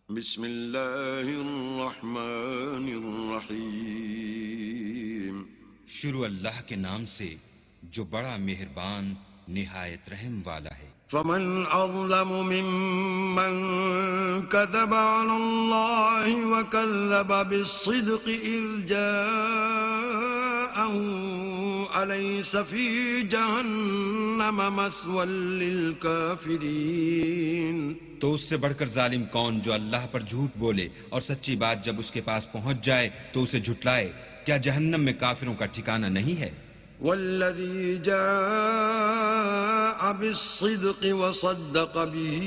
بسم اللہ الرحمن الرحیم۔ شروع اللہ کے نام سے جو بڑا مہربان نہایت رحم والا ہے۔ فمن اظلم ممن كذب على الله وكذب بالصدق اذ جاءه أليس في جهنم مثوى للكافرين۔ تو اس سے بڑھ کر ظالم کون جو اللہ پر جھوٹ بولے اور سچی بات جب اس کے پاس پہنچ جائے تو اسے جھٹلائے؟ کیا جہنم میں کافروں کا ٹھکانہ نہیں ہے؟ والذي جاء بالصدق وصدق به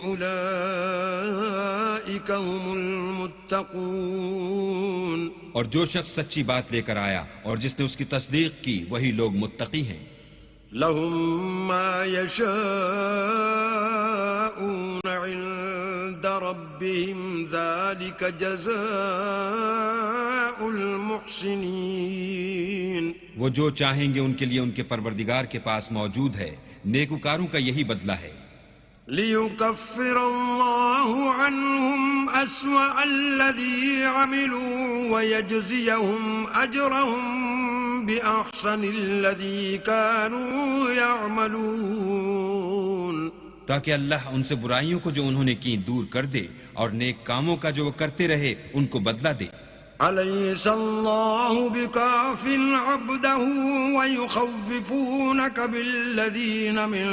أولئك هم المتقون۔ اور جو شخص سچی بات لے کر آیا اور جس نے اس کی تصدیق کی وہی لوگ متقی ہیں۔ لهم ما يشاءون عند ربهم ذلك جزاء المحسنين۔ وہ جو چاہیں گے ان کے لیے ان کے پروردگار کے پاس موجود ہے، نیکوکاروں کا یہی بدلہ ہے۔ ليكفر الله عنهم أسوأ الذي عملوا ويجزيهم أجرهم بأحسن الذي كانوا يعملون۔ تاکہ اللہ ان سے برائیوں کو جو انہوں نے کی دور کر دے اور نیک کاموں کا جو وہ کرتے رہے ان کو بدلہ دے۔ أليس الله بكاف عبده ويخوفونك بالذين من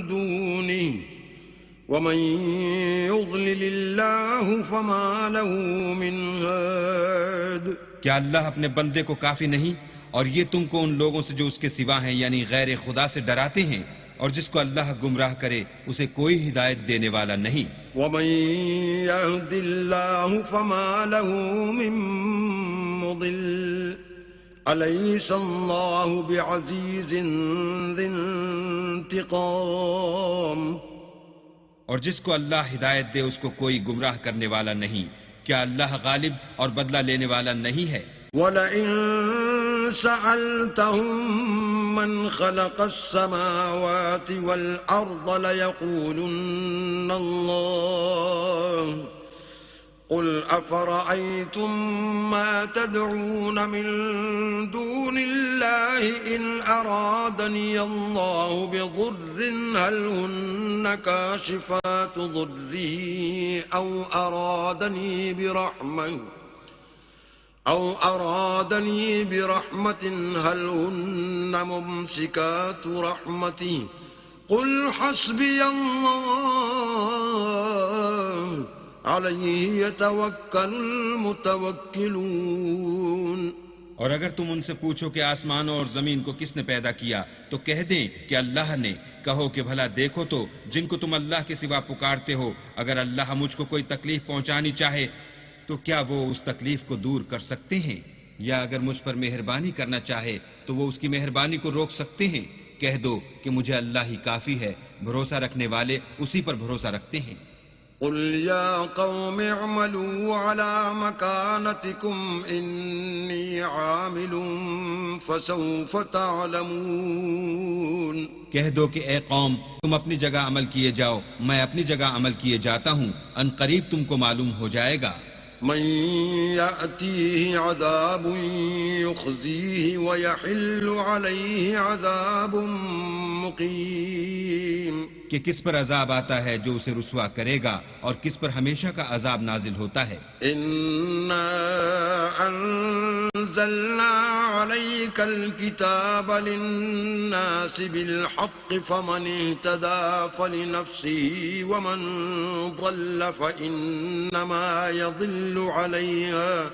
دونه ومن يضلل الله فما له من هاد۔ کیا اللہ اپنے بندے کو کافی نہیں اور یہ تم کو ان لوگوں سے جو اس کے سوا ہیں یعنی غیر خدا سے ڈراتے ہیں، اور جس کو اللہ گمراہ کرے اسے کوئی ہدایت دینے والا نہیں۔ ومن يهد الله فما له من مضل أليس الله بعزيز ذي انتقام۔ اور جس کو اللہ ہدایت دے اس کو کوئی گمراہ کرنے والا نہیں۔ کیا اللہ غالب اور بدلہ لینے والا نہیں ہے؟ وَلَئِن سَأَلْتَهُم مَّنْ خَلَقَ السَّمَاوَاتِ وَالْأَرْضَ لَيَقُولُنَّ اللَّهُ قُلْ أَفَرَأَيْتُم مَّا تَدْعُونَ مِن دُونِ اللَّهِ إِنْ أَرَادَنِيَ اللَّهُ بِضُرٍّ هَلْ هُنَّ كَاشِفَاتُ ضُرِّهِ أَوْ أَرَادَنِي بِرَحْمَةٍ هَلْ هُنَّ مُمْسِكَاتُ رَحْمَتِهِ قُلْ حَسْبِيَ اللَّهُ عَلَيْهِ يَتَوَكَّلُ الْمُتَوَكِّلُونَ۔ اور اگر تم ان سے پوچھو کہ آسمانوں اور زمین کو کس نے پیدا کیا تو کہہ دیں کہ اللہ نے۔ کہو کہ بھلا دیکھو تو جن کو تم اللہ کے سوا پکارتے ہو، اگر اللہ مجھ کو کوئی تکلیف پہنچانی چاہے تو کیا وہ اس تکلیف کو دور کر سکتے ہیں؟ یا اگر مجھ پر مہربانی کرنا چاہے تو وہ اس کی مہربانی کو روک سکتے ہیں؟ کہہ دو کہ مجھے اللہ ہی کافی ہے، بھروسہ رکھنے والے اسی پر بھروسہ رکھتے ہیں۔ قل يا قوم اعملوا على مكانتكم إني عامل فسوف تعلمون۔ کہہ دو کہ اے قوم تم اپنی جگہ عمل کیے جاؤ، میں اپنی جگہ عمل کیے جاتا ہوں، ان قریب تم کو معلوم ہو جائے گا۔ من يأتيه عذاب يخزيه ويحل عليه عذاب مقيم۔ کہ کس پر عذاب آتا ہے جو اسے رسوا کرے گا اور کس پر ہمیشہ کا عذاب نازل ہوتا ہے۔ إنا أنزلنا عليك الكتاب للناس بالحق فمن اهتدى فلنفسه ومن ضل فإنما يضل عليها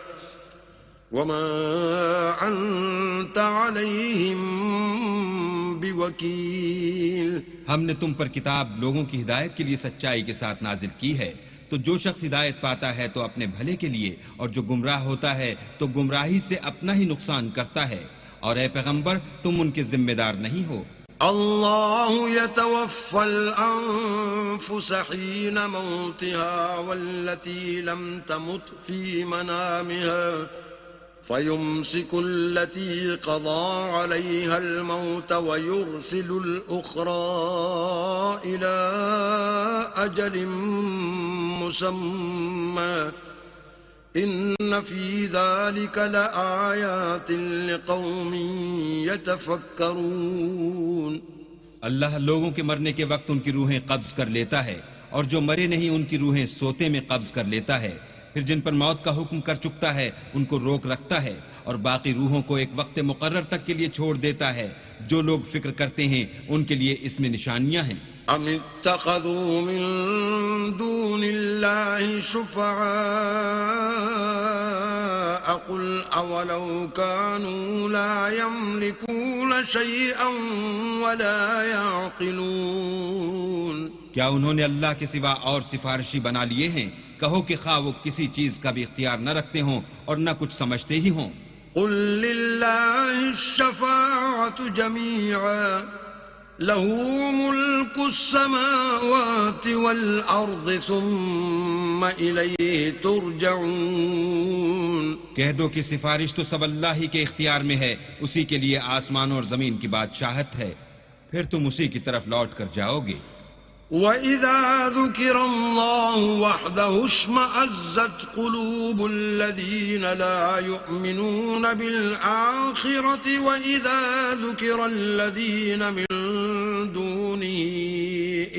وما أنت عليهم بوكيل۔ ہم نے تم پر کتاب لوگوں کی ہدایت کے لیے سچائی کے ساتھ نازل کی ہے، تو جو شخص ہدایت پاتا ہے تو اپنے بھلے کے لیے، اور جو گمراہ ہوتا ہے تو گمراہی سے اپنا ہی نقصان کرتا ہے، اور اے پیغمبر تم ان کے ذمہ دار نہیں ہو۔ الله يتوفى الأنفس حين موتها والتي لم تمت في منامها فيمسك التي قضى عليها الموت ويرسل الأخرى إلى أجل مسمى إن في ذلك لآيات لقوم يتفكرون. اللہ لوگوں کے مرنے کے وقت ان کی روحیں قبض کر لیتا ہے، اور جو مرے نہیں ان کی روحیں سوتے میں قبض کر لیتا ہے. پھر جن پر موت کا حکم کر چکتا ہے ان کو روک رکھتا ہے، اور باقی روحوں کو ایک وقت مقرر تک کے لیے چھوڑ دیتا ہے. جو لوگ فکر کرتے ہیں ان کے لیے اس میں نشانیاں ہیں. ام اتخذوا من دون الله شفعاء قل اولو كانوا لا يملكون شيئا ولا يعقلون. کیا انہوں نے اللہ کے سوا اور سفارشی بنا لیے ہیں؟ کہو کہ خواہ وہ کسی چیز کا بھی اختیار نہ رکھتے ہوں اور نہ کچھ سمجھتے ہی ہوں. قل لله الشفاعة جميعا له ملك السماوات والأرض ثم إليه ترجعون. کہہ دو کہ سفارش تو سب اللہ ہی کے اختیار میں ہے، اسی کے لیے آسمان اور زمین کی بادشاہت ہے، پھر تم اسی کی طرف لوٹ کر جاؤ گے. وَإِذَا ذُكِرَ اللَّهُ وَحْدَهُ اشْمَأَزَّتْ قُلُوبُ الَّذِينَ لَا يُؤْمِنُونَ بِالْآخِرَةِ وَإِذَا ذُكِرَ الَّذِينَ مِن دُونِهِ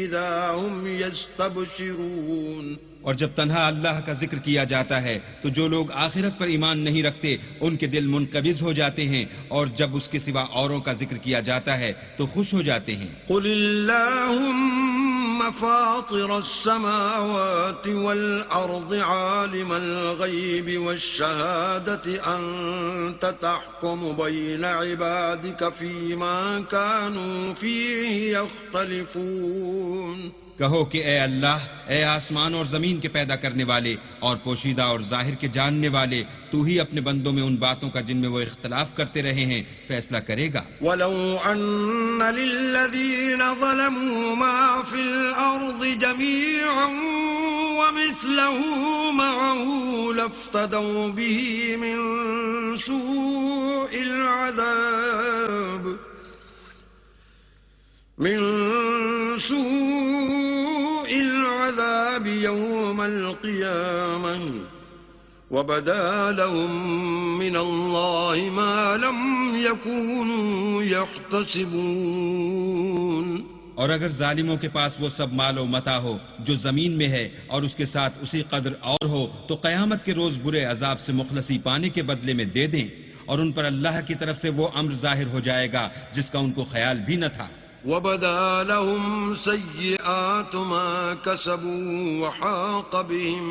إِذَا هُمْ يَسْتَبْشِرُونَ. اور جب تنہا اللہ کا ذکر کیا جاتا ہے تو جو لوگ آخرت پر ایمان نہیں رکھتے ان کے دل منقبض ہو جاتے ہیں، اور جب اس کے سوا اوروں کا ذکر کیا جاتا ہے تو خوش ہو جاتے ہیں. قل اللهم فاطر السماوات والأرض عالم الغيب والشهادة أنت تحكم بين عبادك فيما كانوا فيه يختلفون. کہو کہ اے اللہ، اے آسمان اور زمین کے پیدا کرنے والے اور پوشیدہ اور ظاہر کے جاننے والے، تو ہی اپنے بندوں میں ان باتوں کا جن میں وہ اختلاف کرتے رہے ہیں فیصلہ کرے گا. وَلَوْ أَنَّ لِلَّذِينَ ظَلَمُوا مَا فِي الْأَرْضِ جَمِيعًا وَمِثْلَهُ مَعَهُ لَافْتَدَوْا بِهِ مِنْ سُوءِ الْعَذَابِ يَوْمَ الْقِيَامَةِ وَبَدَا لَهُم مِّنَ اللَّهِ مَا لَمْ يَكُونُوا يَحْتَسِبُونَ. اور اگر ظالموں کے پاس وہ سب مال و متاع ہو جو زمین میں ہے اور اس کے ساتھ اسی قدر اور ہو تو قیامت کے روز برے عذاب سے مخلصی پانے کے بدلے میں دے دیں، اور ان پر اللہ کی طرف سے وہ امر ظاہر ہو جائے گا جس کا ان کو خیال بھی نہ تھا. وَبَدَا لَهُمْ سَيِّئَاتُ مَا كَسَبُوا وَحَاقَ بِهِم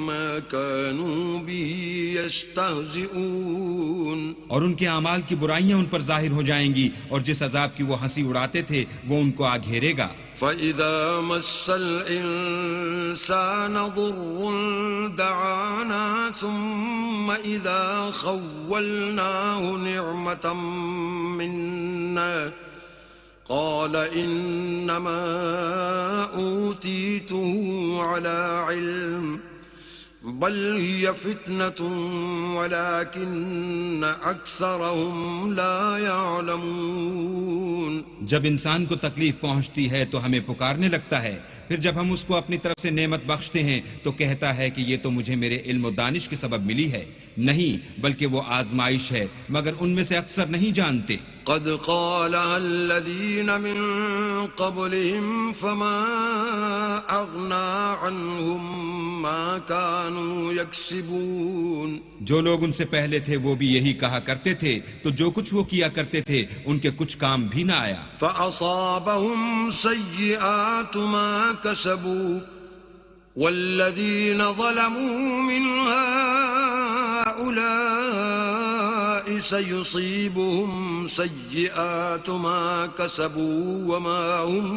مَّا كَانُوا بِهِ يَسْتَهْزِئُونَ. اور ان کے اعمال کی برائیاں ان پر ظاہر ہو جائیں گی، اور جس عذاب کی وہ ہنسی اڑاتے تھے وہ ان کو آ گھیرے گا. فَإِذَا مَسَّ الْإِنسَانَ ضُرٌّ دَعَانَا ثُمَّ إِذَا خَوَّلْنَاهُ نِعْمَةً مِنَّا قال إنما أوتيته على علم بل هي فتنة ولكن أكثرهم لا يعلمون. جب انسان کو تکلیف پہنچتی ہے تو ہمیں پکارنے لگتا ہے، پھر جب ہم اس کو اپنی طرف سے نعمت بخشتے ہیں تو کہتا ہے کہ یہ تو مجھے میرے علم و دانش کے سبب ملی ہے. نہیں، بلکہ وہ آزمائش ہے، مگر ان میں سے اکثر نہیں جانتے. قد قالها الذين من قبلهم فما أغنى عنهم ما كانوا يكسبون. جو لوگ ان سے پہلے تھے وہ بھی یہی کہا کرتے تھے، تو جو کچھ وہ کیا کرتے تھے ان کے کچھ کام بھی نہ آیا. فأصابهم سيئات ما كسبوا والذين ظلموا من هؤلاء سيصيبهم سيئات ما كسبوا وما هم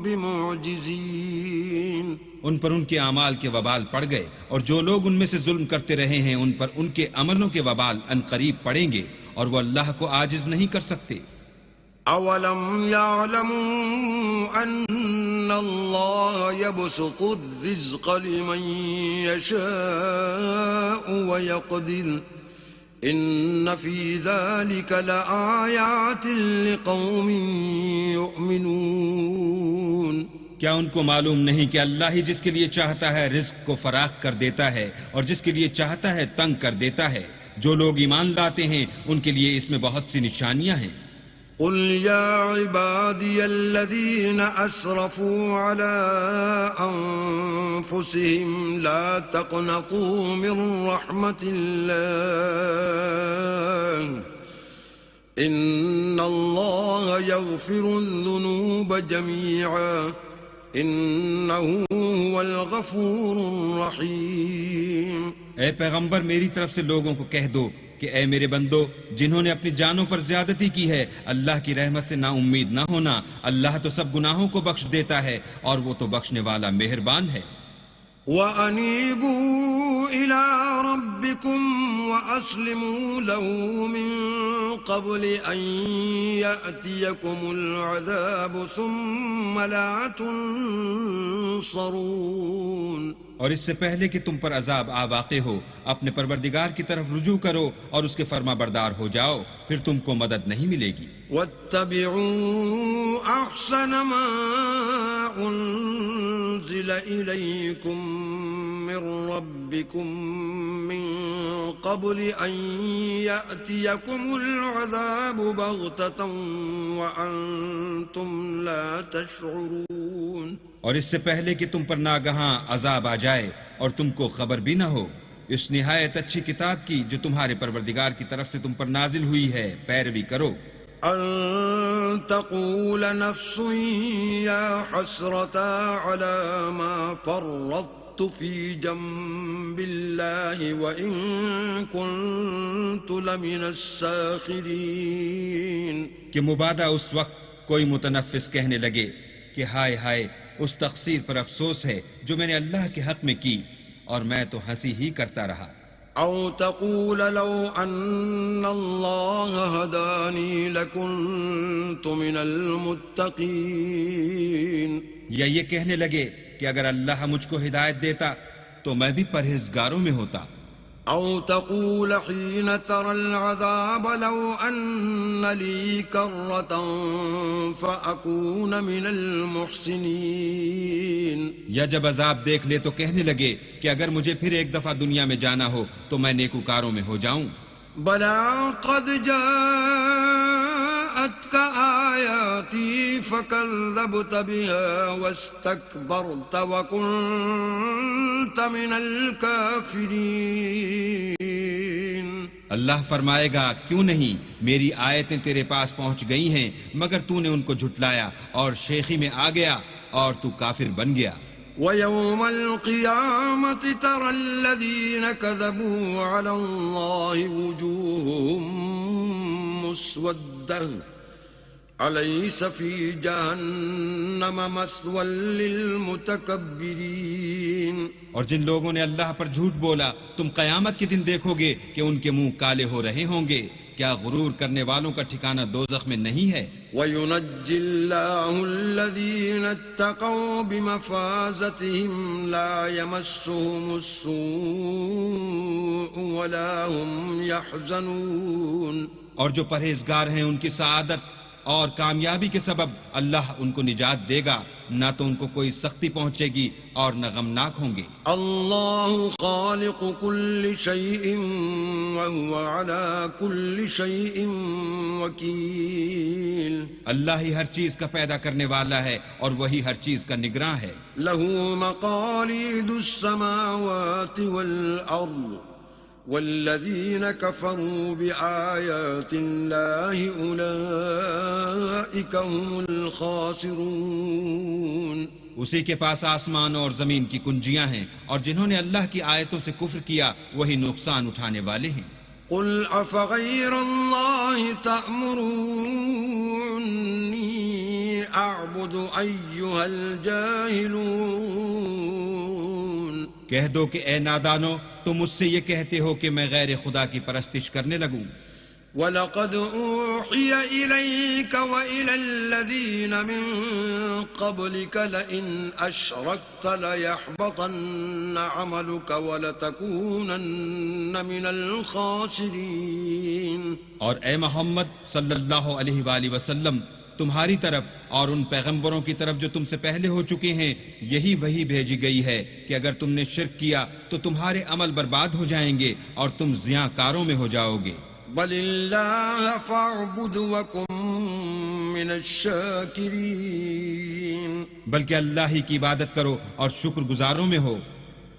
بمعجزين. ان پر ان کے اعمال کے وبال پڑ گئے، اور جو لوگ ان میں سے ظلم کرتے رہے ہیں ان پر ان کے عملوں کے وبال عنقریب پڑیں گے، اور وہ اللہ کو عاجز نہیں کر سکتے. اولم يعلموا ان الله يبسط الرزق لمن يشاء ويقدر إن في ذلك لآيات لقوم يؤمنون. کیا ان کو معلوم نہیں کہ اللہ ہی جس کے لیے چاہتا ہے رزق کو فراخ کر دیتا ہے اور جس کے لیے چاہتا ہے تنگ کر دیتا ہے؟ جو لوگ ایمان لاتے ہیں ان کے لیے اس میں بہت سی نشانیاں ہیں. قل يا عبادي الذين أسرفوا على أنفسهم لا تقنطوا من رحمة الله إن الله يغفر الذنوب جميعا إنه هو الغفور الرحيم. اے پیغمبر میری طرف سے لوگوں کو کہہ دو کہ اے میرے بندو جنہوں نے اپنی جانوں پر زیادتی کی ہے اللہ کی رحمت سے نا امید نہ ہونا. اللہ تو سب گناہوں کو بخش دیتا ہے اور وہ تو بخشنے والا مہربان ہے. وَأَنِيبُوا إِلَىٰ رَبِّكُمْ وَأَسْلِمُوا لَهُ مِن قَبْلِ أَن يَأْتِيَكُمُ الْعَذَابُ ثُمَّ لَا تُنصَرُونَ. اور اس سے پہلے کہ تم پر عذاب آ واقع ہو اپنے پروردگار کی طرف رجوع کرو اور اس کے فرما بردار ہو جاؤ پھر تم کو مدد نہیں ملے گی. وَاتَّبِعُوا أَحْسَنَ مَا أُنزِلَ إِلَيْكُم مِّن رَّبِّكُم مِّن قَبْلِ أَن يَأْتِيَكُمُ الْعَذَابُ بَغْتَةً وَأَنتُمْ لَا تَشْعُرُونَ. اور اس سے پہلے کہ تم پر ناگہاں عذاب آ جائے اور تم کو خبر بھی نہ ہو اس نہایت اچھی کتاب کی جو تمہارے پروردگار کی طرف سے تم پر نازل ہوئی ہے پیروی کرو. أن تقول نفس يا حسرتا على ما فرطت في جنب الله وإن كنت لمن الساخرين. کہ مبادہ اس وقت کوئی متنفس کہنے لگے کہ ہائے ہائے اس تقصیر پر افسوس ہے جو میں نے اللہ کے حق میں کی اور میں تو ہنسی ہی کرتا رہا. أو تقول لو أن الله هداني لكنت من المتقين. یا یہ کہنے لگے کہ اگر اللہ مجھ کو ہدایت دیتا تو میں بھی پرہیزگاروں میں ہوتا. أو تقول حين ترى العذاب لو أن لي كرة فأكون من المحسنين. یا جب عذاب دیکھ لے تو کہنے لگے کہ اگر مجھے پھر ایک دفعہ دنیا میں جانا ہو تو میں نیکوکاروں میں ہو جاؤں. بلى قد جاءتك آياتي فكذبت بها واستكبرت وكنت من الكافرين. اللہ فرمائے گا کیوں نہیں میری آیتیں تیرے پاس پہنچ گئی ہیں مگر تو نے ان کو جھٹلایا اور شیخی میں آ گیا اور تو کافر بن گیا. ويوم القيامة ترى الذين كذبوا على الله وجوههم مسودة أليس في جهنم مثوى للمتكبرين. اور جن لوگوں نے اللہ پر جھوٹ بولا تم قیامت کے دن دیکھو گے کہ ان کے منہ کالے ہو رہے ہوں گے. کیا غرور کرنے والوں کا ٹھکانہ دوزخ میں نہیں ہے؟ وَيُنَجِّي اللَّهُ الَّذِينَ اتَّقَوْا بِمَفَازَتِهِمْ لَا يَمَسُّهُمُ السُّوءُ وَلَا هُمْ يَحْزَنُونَ. اور جو پرہیزگار ہیں ان کی سعادت اور کامیابی کے سبب اللہ ان کو نجات دے گا نہ تو ان کو کوئی سختی پہنچے گی اور نہ غمناک ہوں گے. اللہ خالق كل شيء وهو على كل شيء وكيل. اللہ ہی ہر چیز کا پیدا کرنے والا ہے اور وہی ہر چیز کا نگراں ہے. له مقاليد السماوات والأرض والذين كفروا بآيات الله أولئك هم الخاسرون. اسی کے پاس آسمان اور زمین کی کنجیاں ہیں اور جنہوں نے اللہ کی آیتوں سے کفر کیا وہی نقصان اٹھانے والے ہیں. قل أفغير الله تأمروني أعبد أيها الجاهلون. کہہ دو کہ اے نادانو تم مجھ سے یہ کہتے ہو کہ میں غیر خدا کی پرستش کرنے لگوں. وَلَقَدْ أُوحِيَ إِلَيْكَ وَإِلَى الَّذِينَ مِن قَبْلِكَ لَئِنْ أَشْرَكْتَ لَيَحْبَطَنَّ عَمَلُكَ وَلَتَكُونَنَّ مِنَ الْخَاسِرِينَ۔ اور اے محمد صلی اللہ علیہ وآلہ وسلم، تمہاری طرف اور ان پیغمبروں کی طرف جو تم سے پہلے ہو چکے ہیں یہی وحی بھیجی گئی ہے کہ اگر تم نے شرک کیا تو تمہارے عمل برباد ہو جائیں گے اور تم زیاں کاروں میں ہو جاؤ گے۔ بَلِ اللَّهَ فَاعْبُدْ وَكُن مِّنَ الشَّاكِرِينَ۔ بلکہ اللہ ہی کی عبادت کرو اور شکر گزاروں میں ہو۔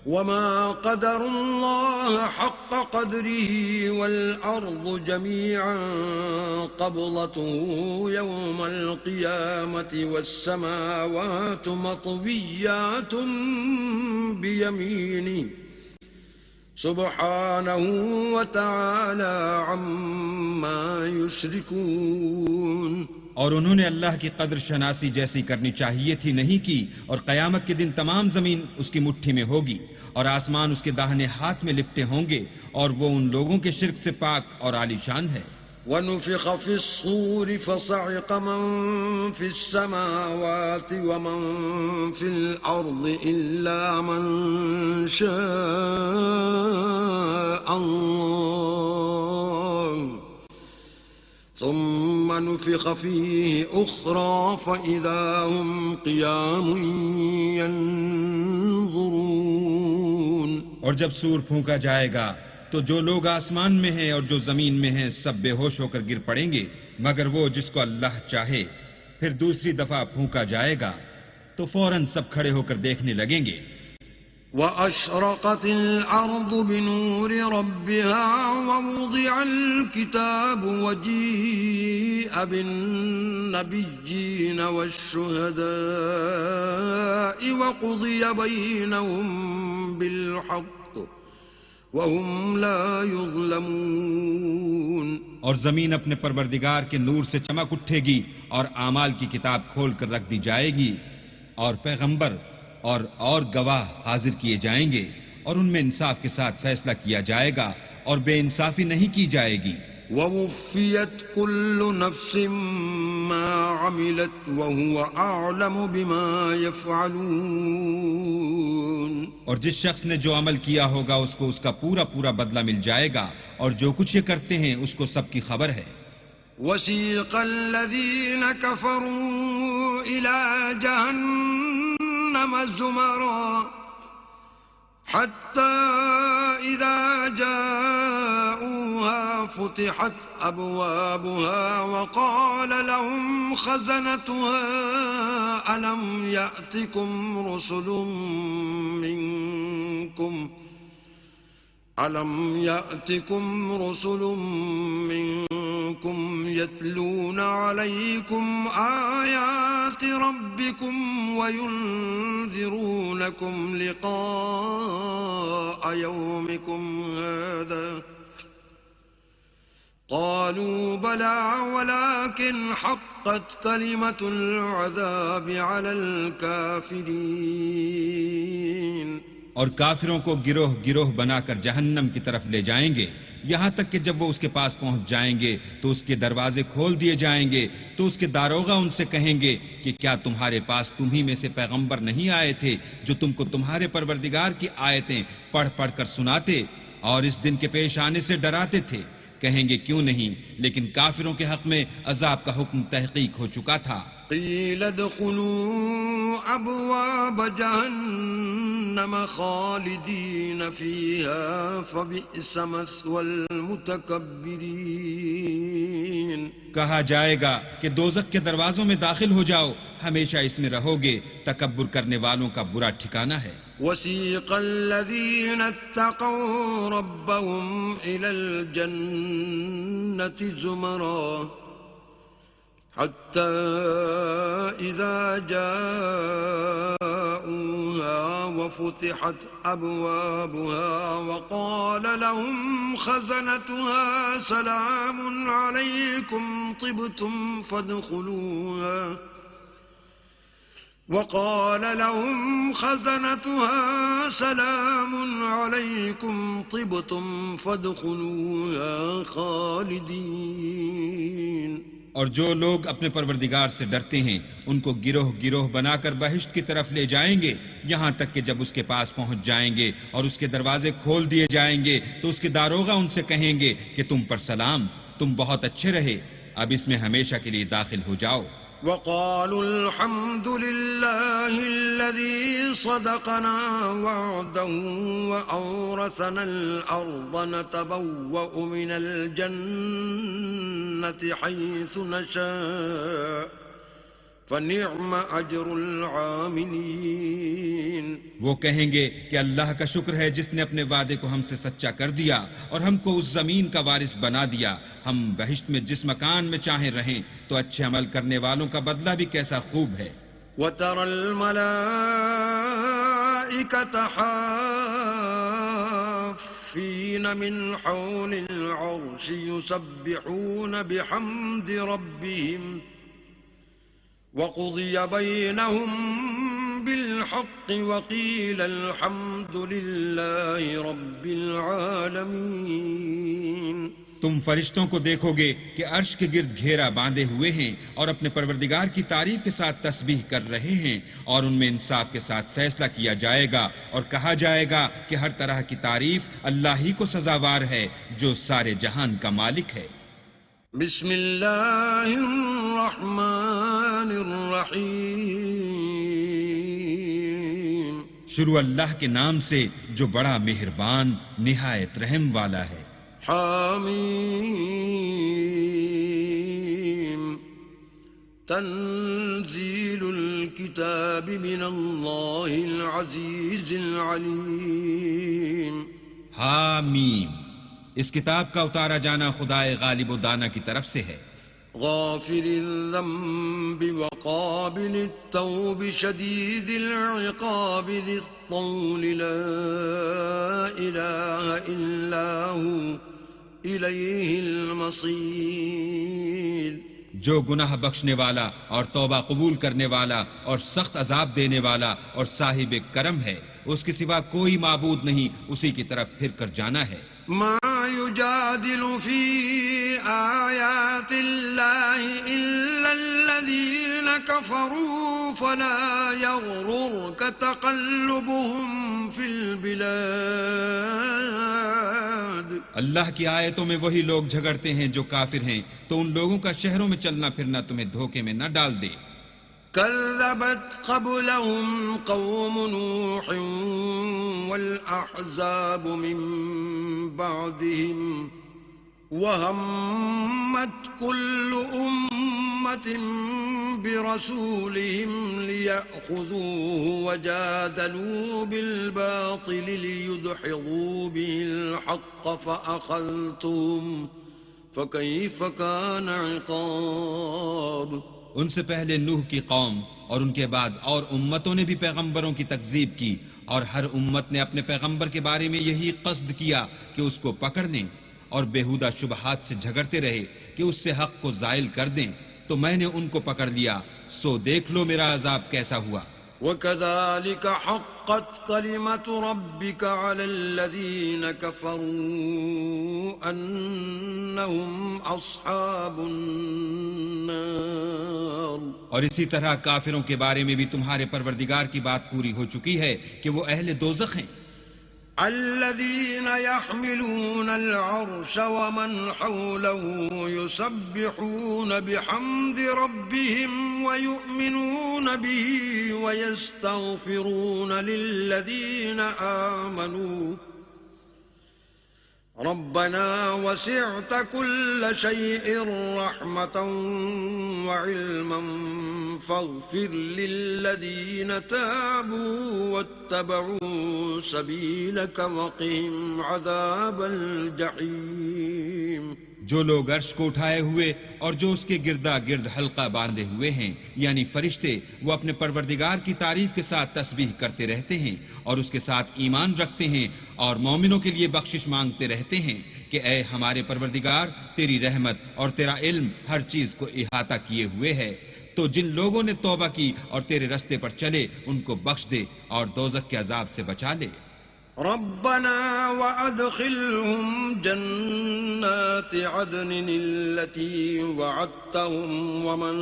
وَمَا قَدَرُ اللَّهَ حَقَّ قَدْرِهِ وَالْأَرْضُ جَمِيعًا قَبْضَتُهُ يَوْمَ الْقِيَامَةِ وَالسَّمَاوَاتُ مَطْوِيَّاتٌ بِيَمِينِهِ سبحانه وتعالى عما يشركون۔ اور انہوں نے اللہ کی قدر شناسی جیسی کرنی چاہیے تھی نہیں کی، اور قیامت کے دن تمام زمین اس کی مٹھی میں ہوگی اور آسمان اس کے داہنے ہاتھ میں لپٹے ہوں گے، اور وہ ان لوگوں کے شرک سے پاک اور عالی شان ہے۔ وَنُفِخَ فِي الصُّورِ فَصَعِقَ مَن فِي السَّمَاوَاتِ وَمَن فِي الْأَرْضِ إِلَّا مَن شَاءَ اللَّهُ ثُمَّ نُفِخَ فِيهِ أُخْرَىٰ فَإِذَا هُمْ قِيَامٌ يَنظُرُونَ۔ اور جب سور پھونکا جائے گا تو جو لوگ آسمان میں ہیں اور جو زمین میں ہیں سب بے ہوش ہو کر گر پڑیں گے مگر وہ جس کو اللہ چاہے۔ پھر دوسری دفعہ پھونکا جائے گا تو فوراً سب کھڑے ہو کر دیکھنے لگیں گے۔ وَأَشْرَقَتِ الْأَرْضُ بِنُورِ رَبِّهَا وَوُضِعَ الْكِتَابُ وَجِيءَ بِالنَّبِيِّينَ وَالشُّهَدَاءِ وَقُضِيَ بَيْنَهُم بِالْحَقِّ وَهُمْ لَا يُظْلَمُونَ۔ اور زمین اپنے پروردگار کے نور سے چمک اٹھے گی اور اعمال کی کتاب کھول کر رکھ دی جائے گی، اور پیغمبر اور گواہ حاضر کیے جائیں گے، اور ان میں انصاف کے ساتھ فیصلہ کیا جائے گا اور بے انصافی نہیں کی جائے گی۔ وَوُفِّيَتْ كُلُّ نَفْسٍ مَّا عَمِلَتْ وَهُوَ أَعْلَمُ بِمَا يَفْعَلُونَ۔ اور جس شخص نے جو عمل کیا ہوگا اس کو اس کا پورا پورا بدلہ مل جائے گا، اور جو کچھ یہ کرتے ہیں اس کو سب کی خبر ہے۔ وَسِيقَ الَّذِينَ كَفَرُوا إِلَىٰ جَهَنَّمَ زُمَرًا حَتَّىٰ إِذَا جَاءُوهَا فُتِحَتْ أَبْوَابُهَا وَقَالَ لَهُمْ خَزَنَتُهَا أَلَمْ يَأْتِكُمْ رُسُلٌ مِّنكُمْ يَتْلُونَ عَلَيْكُمْ آيَاتِ رَبِّكُمْ وَيُنذِرُونَكُمْ لِقَاءَ يَوْمِكُمْ هَٰذَا قَالُوا بَلَىٰ وَلَٰكِنْ حَقَّتْ كَلِمَةُ الْعَذَابِ عَلَى الْكَافِرِينَ۔ اور کافروں کو گروہ گروہ بنا کر جہنم کی طرف لے جائیں گے، یہاں تک کہ جب وہ اس کے پاس پہنچ جائیں گے تو اس کے دروازے کھول دیے جائیں گے، تو اس کے داروغہ ان سے کہیں گے کہ کیا تمہارے پاس تمہیں میں سے پیغمبر نہیں آئے تھے جو تم کو تمہارے پروردگار کی آیتیں پڑھ پڑھ کر سناتے اور اس دن کے پیش آنے سے ڈراتے تھے؟ کہیں گے کیوں نہیں، لیکن کافروں کے حق میں عذاب کا حکم تحقیق ہو چکا تھا۔ قیل ادخلوا ابواب جہنم خالدین فیہا فبئس مثوى المتکبرین۔ کہا جائے گا کہ دوزخ کے دروازوں میں داخل ہو جاؤ، ہمیشہ اس میں رہو گے، تکبر کرنے والوں کا برا ٹھکانہ ہے۔ وسیق الذین اتقوا ربهم الى الجنة زمرا حتى إذا جاءوها وفتحت أبوابها وقال لهم خزنتها سلام عليكم طبتم وقال لهم خزنتها سلام عليكم طبتم فادخلوها خالدين. اور جو لوگ اپنے پروردگار سے ڈرتے ہیں ان کو گروہ گروہ بنا کر بہشت کی طرف لے جائیں گے، یہاں تک کہ جب اس کے پاس پہنچ جائیں گے اور اس کے دروازے کھول دیے جائیں گے تو اس کے داروغہ ان سے کہیں گے کہ تم پر سلام، تم بہت اچھے رہے، اب اس میں ہمیشہ کے لیے داخل ہو جاؤ. وقالوا الحمد لله الذي صدقنا وعده وأورثنا الأرض نتبوأ من الجنة حيث نشاء فنعم أجر العاملين. وہ کہیں گے کہ اللہ کا شکر ہے جس نے اپنے وعدے کو ہم سے سچا کر دیا اور ہم کو اس زمین کا وارث بنا دیا. ہم بہشت میں جس مکان میں چاہیں رہیں تو اچھے عمل کرنے والوں کا بدلہ بھی کیسا خوب ہے. وَتَرَى الْمَلَائِكَةَ حَافِّينَ مِنْ حَوْلِ الْعَرْشِ يُسَبِّحُونَ بِحَمْدِ رَبِّهِمْ وَقُضِيَ بَيْنَهُمْ بِالْحَقِّ وَقِيلَ الْحَمْدُ لِلَّهِ رَبِّ الْعَالَمِينَ. تم فرشتوں کو دیکھو گے کہ عرش کے گرد گھیرا باندھے ہوئے ہیں اور اپنے پروردگار کی تعریف کے ساتھ تسبیح کر رہے ہیں، اور ان میں انصاف کے ساتھ فیصلہ کیا جائے گا اور کہا جائے گا کہ ہر طرح کی تعریف اللہ ہی کو سزاوار ہے جو سارے جہان کا مالک ہے. بسم اللہ الرحمن الرحیم. شروع اللہ کے نام سے جو بڑا مہربان نہایت رحم والا ہے. حامیم. تنزیل الکتاب من اللہ العزیز العلیم. حامیم. اس کتاب کا اتارا جانا خدائے غالب و دانا کی طرف سے ہے. غافر الذنب وقابل التوب شدید العقاب ذی الطول لا الہ الا ہوا الیہ المصیر. جو گناہ بخشنے والا اور توبہ قبول کرنے والا اور سخت عذاب دینے والا اور صاحب کرم ہے، اس کے سوا کوئی معبود نہیں، اسی کی طرف پھر کر جانا ہے. ما يجادل في آيات الله إلا الذين كفروا فلا يغررك تقلبهم في البلاد. اللہ کی آیتوں میں وہی لوگ جھگڑتے ہیں جو کافر ہیں، تو ان لوگوں کا شہروں میں چلنا پھرنا تمہیں دھوکے میں نہ ڈال دے. كذبت قبلهم قوم نوح والأحزاب من بعدهم وهمت كل أمة برسولهم ليأخذوه وجادلوا بالباطل ليدحضوا به الحق فأخذتهم فكيف كان عقاب. ان سے پہلے نوح کی قوم اور ان کے بعد اور امتوں نے بھی پیغمبروں کی تکذیب کی، اور ہر امت نے اپنے پیغمبر کے بارے میں یہی قصد کیا کہ اس کو پکڑ لیں اور بیہودہ شبہات سے جھگڑتے رہے کہ اس سے حق کو زائل کر دیں، تو میں نے ان کو پکڑ لیا، سو دیکھ لو میرا عذاب کیسا ہوا. وَكَذَلِكَ حَقَّتْ كَلِمَةُ رَبِّكَ عَلَى الَّذِينَ كَفَرُوا أَنَّهُمْ أَصْحَابُ النَّارِ. اور اسی طرح کافروں کے بارے میں بھی تمہارے پروردگار کی بات پوری ہو چکی ہے کہ وہ اہل دوزخ ہیں. الذين يحملون العرش ومن حوله يسبحون بحمد ربهم ويؤمنون به ويستغفرون للذين آمنوا ربنا وسعت كل شيء رحمة وعلما فاغفر للذين تابوا واتبعوا سبيلك وقهم عذاب الجحيم. جو لوگ عرش کو اٹھائے ہوئے اور جو اس کے گردا گرد حلقہ باندھے ہوئے ہیں یعنی فرشتے، وہ اپنے پروردگار کی تعریف کے ساتھ تسبیح کرتے رہتے ہیں اور اس کے ساتھ ایمان رکھتے ہیں اور مومنوں کے لیے بخشش مانگتے رہتے ہیں کہ اے ہمارے پروردگار، تیری رحمت اور تیرا علم ہر چیز کو احاطہ کیے ہوئے ہے، تو تو جن لوگوں نے توبہ کی اور تیرے رستے پر چلے ان کو بخش دے اور دوزخ کے عذاب سے بچا لے. ربنا وأدخلهم جنات عدن التي وعدتهم ومن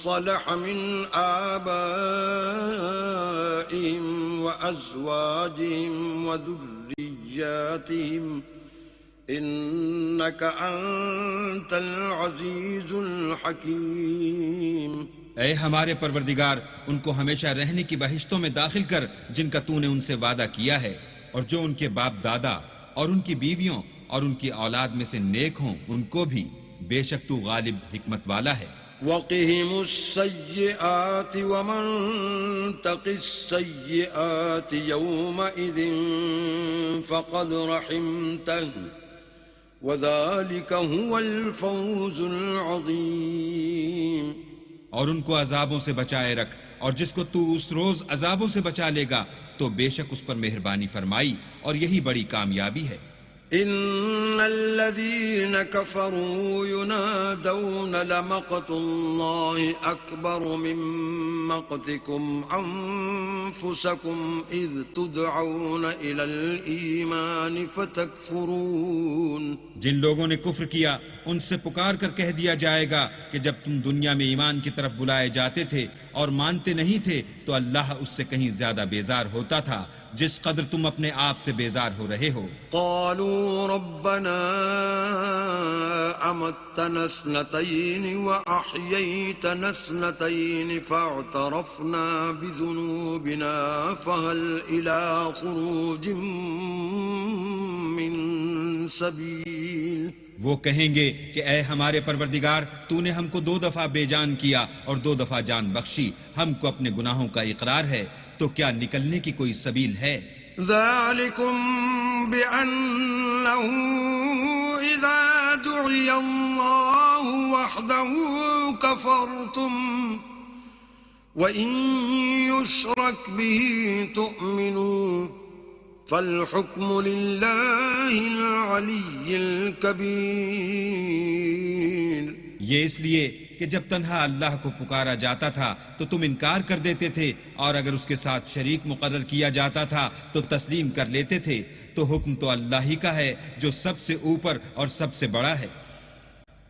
صلح من آبائهم وأزواجهم وذرياتهم إنك أنت العزيز الحكيم. اے ہمارے پروردگار، ان کو ہمیشہ رہنے کی بہشتوں میں داخل کر جن کا تو نے ان سے وعدہ کیا ہے، اور جو ان کے باپ دادا اور ان کی بیویوں اور ان کی اولاد میں سے نیک ہوں ان کو بھی. بے شک تو غالب حکمت والا ہے. وقهم السيئات ومن تق السيئات يومئذ فقد رحمته وذلك هو الفوز العظيم. اور ان کو عذابوں سے بچائے رکھ، اور جس کو تو اس روز عذابوں سے بچا لے گا تو بے شک اس پر مہربانی فرمائی، اور یہی بڑی کامیابی ہے. ان الذين كفروا ينادون لمقت الله اكبر من مقتكم انفسكم اذ تدعون الى الايمان فتكفرون. جن لوگوں نے کفر کیا ان سے پکار کر کہہ دیا جائے گا کہ جب تم دنیا میں ایمان کی طرف بلائے جاتے تھے اور مانتے نہیں تھے تو اللہ اس سے کہیں زیادہ بیزار ہوتا تھا جس قدر تم اپنے آپ سے بیزار ہو رہے ہو. قالوا ربنا امتنا اثنتين واحييتنا اثنتين فاعترفنا بذنوبنا فهل الى خروج من سبيل. وہ کہیں گے کہ اے ہمارے پروردگار، تو نے ہم کو 2 دفعہ بے جان کیا اور 2 دفعہ جان بخشی، ہم کو اپنے گناہوں کا اقرار ہے، تو کیا نکلنے کی کوئی سبیل ہے؟ ذلكم بأنه إذا دعي الله وحده كفرتم وإن يشرك به تؤمنوا فالحكم لله العلي الكبير. یہ اس لیے کہ جب تنہا اللہ کو پکارا جاتا تھا تو تم انکار کر دیتے تھے، اور اگر اس کے ساتھ شریک مقرر کیا جاتا تھا تو تسلیم کر لیتے تھے، تو حکم تو اللہ ہی کا ہے جو سب سے اوپر اور سب سے بڑا ہے.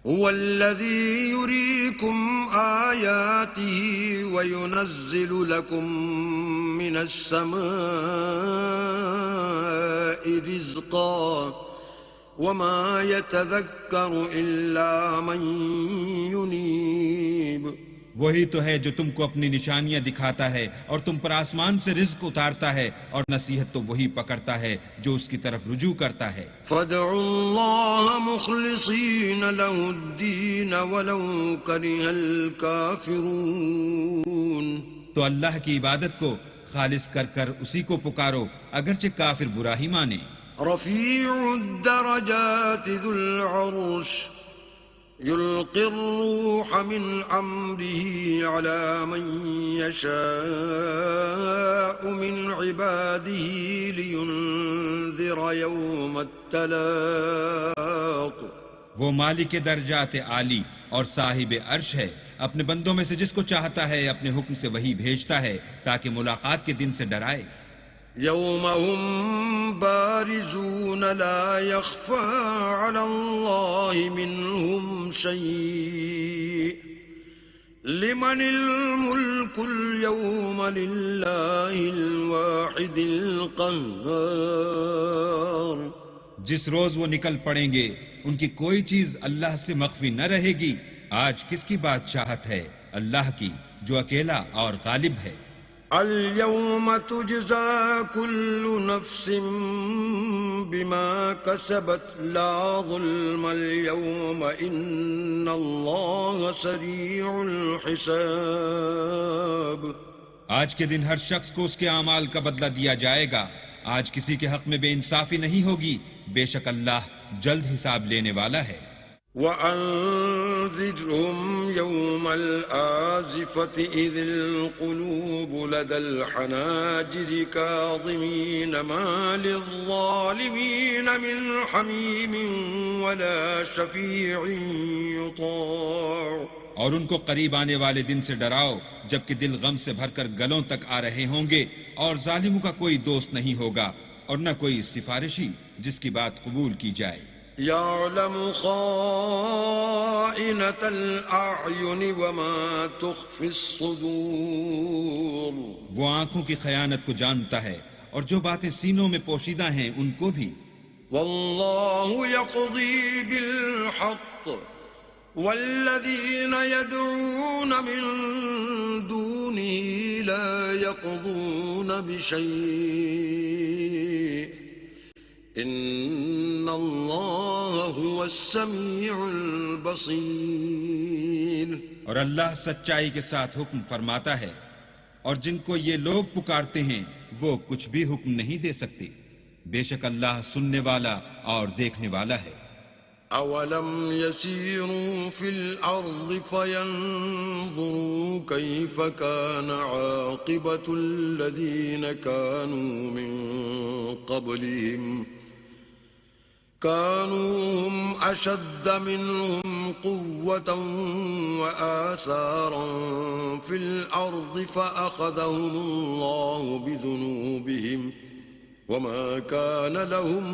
هو الذي يريكم آياته وينزل لكم من السماء رزقا وما يتذكر إلا من ينيب. وہی تو ہے جو تم کو اپنی نشانیاں دکھاتا ہے اور تم پر آسمان سے رزق اتارتا ہے، اور نصیحت تو وہی پکڑتا ہے جو اس کی طرف رجوع کرتا ہے. فادعوا الله مخلصين له الدين ولو كره الكافرون. تو اللہ کی عبادت کو خالص کر کر اسی کو پکارو اگرچہ کافر برا ہی مانے. رفيع الدرجات ذو العرش يلقي الروح من أمره على من يشاء من عباده لينذر يوم التلاق. وہ مالک درجات عالی اور صاحب عرش ہے، اپنے بندوں میں سے جس کو چاہتا ہے اپنے حکم سے وہی بھیجتا ہے تاکہ ملاقات کے دن سے ڈرائے. يوم هم بارزون لا يخفى على الله منهم شيء لمن الملك اليوم لله الواحد القهار. جس روز وہ نکل پڑیں گے ان کی کوئی چیز اللہ سے مخفی نہ رہے گی. آج کس کی بادشاہت ہے؟ اللہ کی جو اکیلا اور غالب ہے. اليوم تجزى كل نفس بما كسبت لا ظلم اليوم إن الله سريع الحساب. آج کے دن ہر شخص کو اس کے اعمال کا بدلہ دیا جائے گا. آج کسی کے حق میں بے انصافی نہیں ہوگی، بے شک اللہ جلد حساب لینے والا ہے. وأنذرهم يوم الآزفة إذ القلوب لدى الحناجر كاظمين ما للظالمين من حميم ولا شفيع يطاع. اور ان کو قریب آنے والے دن سے ڈراؤ جبکہ دل غم سے بھر کر گلوں تک آ رہے ہوں گے، اور ظالموں کا کوئی دوست نہیں ہوگا اور نہ کوئی سفارشی جس کی بات قبول کی جائے۔ يعلم خائنة الأعين وما تخفي الصدور وہ آنکھوں کی خیانت کو جانتا ہے اور جو باتیں سینوں میں پوشیدہ ہیں ان کو بھی۔ والله يقضي بالحق والذين يدعون من دونه لا يقضون بشيء إن الله هو السميع البصير اور اللہ سچائی کے ساتھ حکم فرماتا ہے، اور جن کو یہ لوگ پکارتے ہیں وہ کچھ بھی حکم نہیں دے سکتے، بے شک اللہ سننے والا اور دیکھنے والا ہے۔ أولم يسيروا في الأرض فينظروا كيف كان عاقبة الذين كانوا من قبلهم كانوا هم أشد منهم قوة وآثارا في الأرض فأخذهم الله بذنوبهم وما كان لهم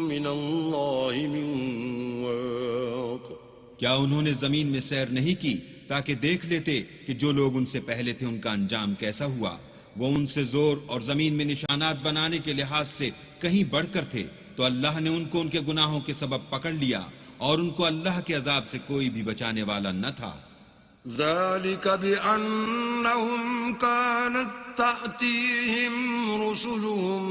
من الله من واق کیا انہوں نے زمین میں سیر نہیں کی تاکہ دیکھ لیتے کہ جو لوگ ان سے پہلے تھے ان کا انجام کیسا ہوا؟ وہ ان سے زور اور زمین میں نشانات بنانے کے لحاظ سے کہیں بڑھ کر تھے، تو اللہ نے ان کو ان کے گناہوں کے سبب پکڑ لیا اور ان کو اللہ کے عذاب سے کوئی بھی بچانے والا نہ تھا۔ ذلك بأنهم كانت تأتيهم رسلهم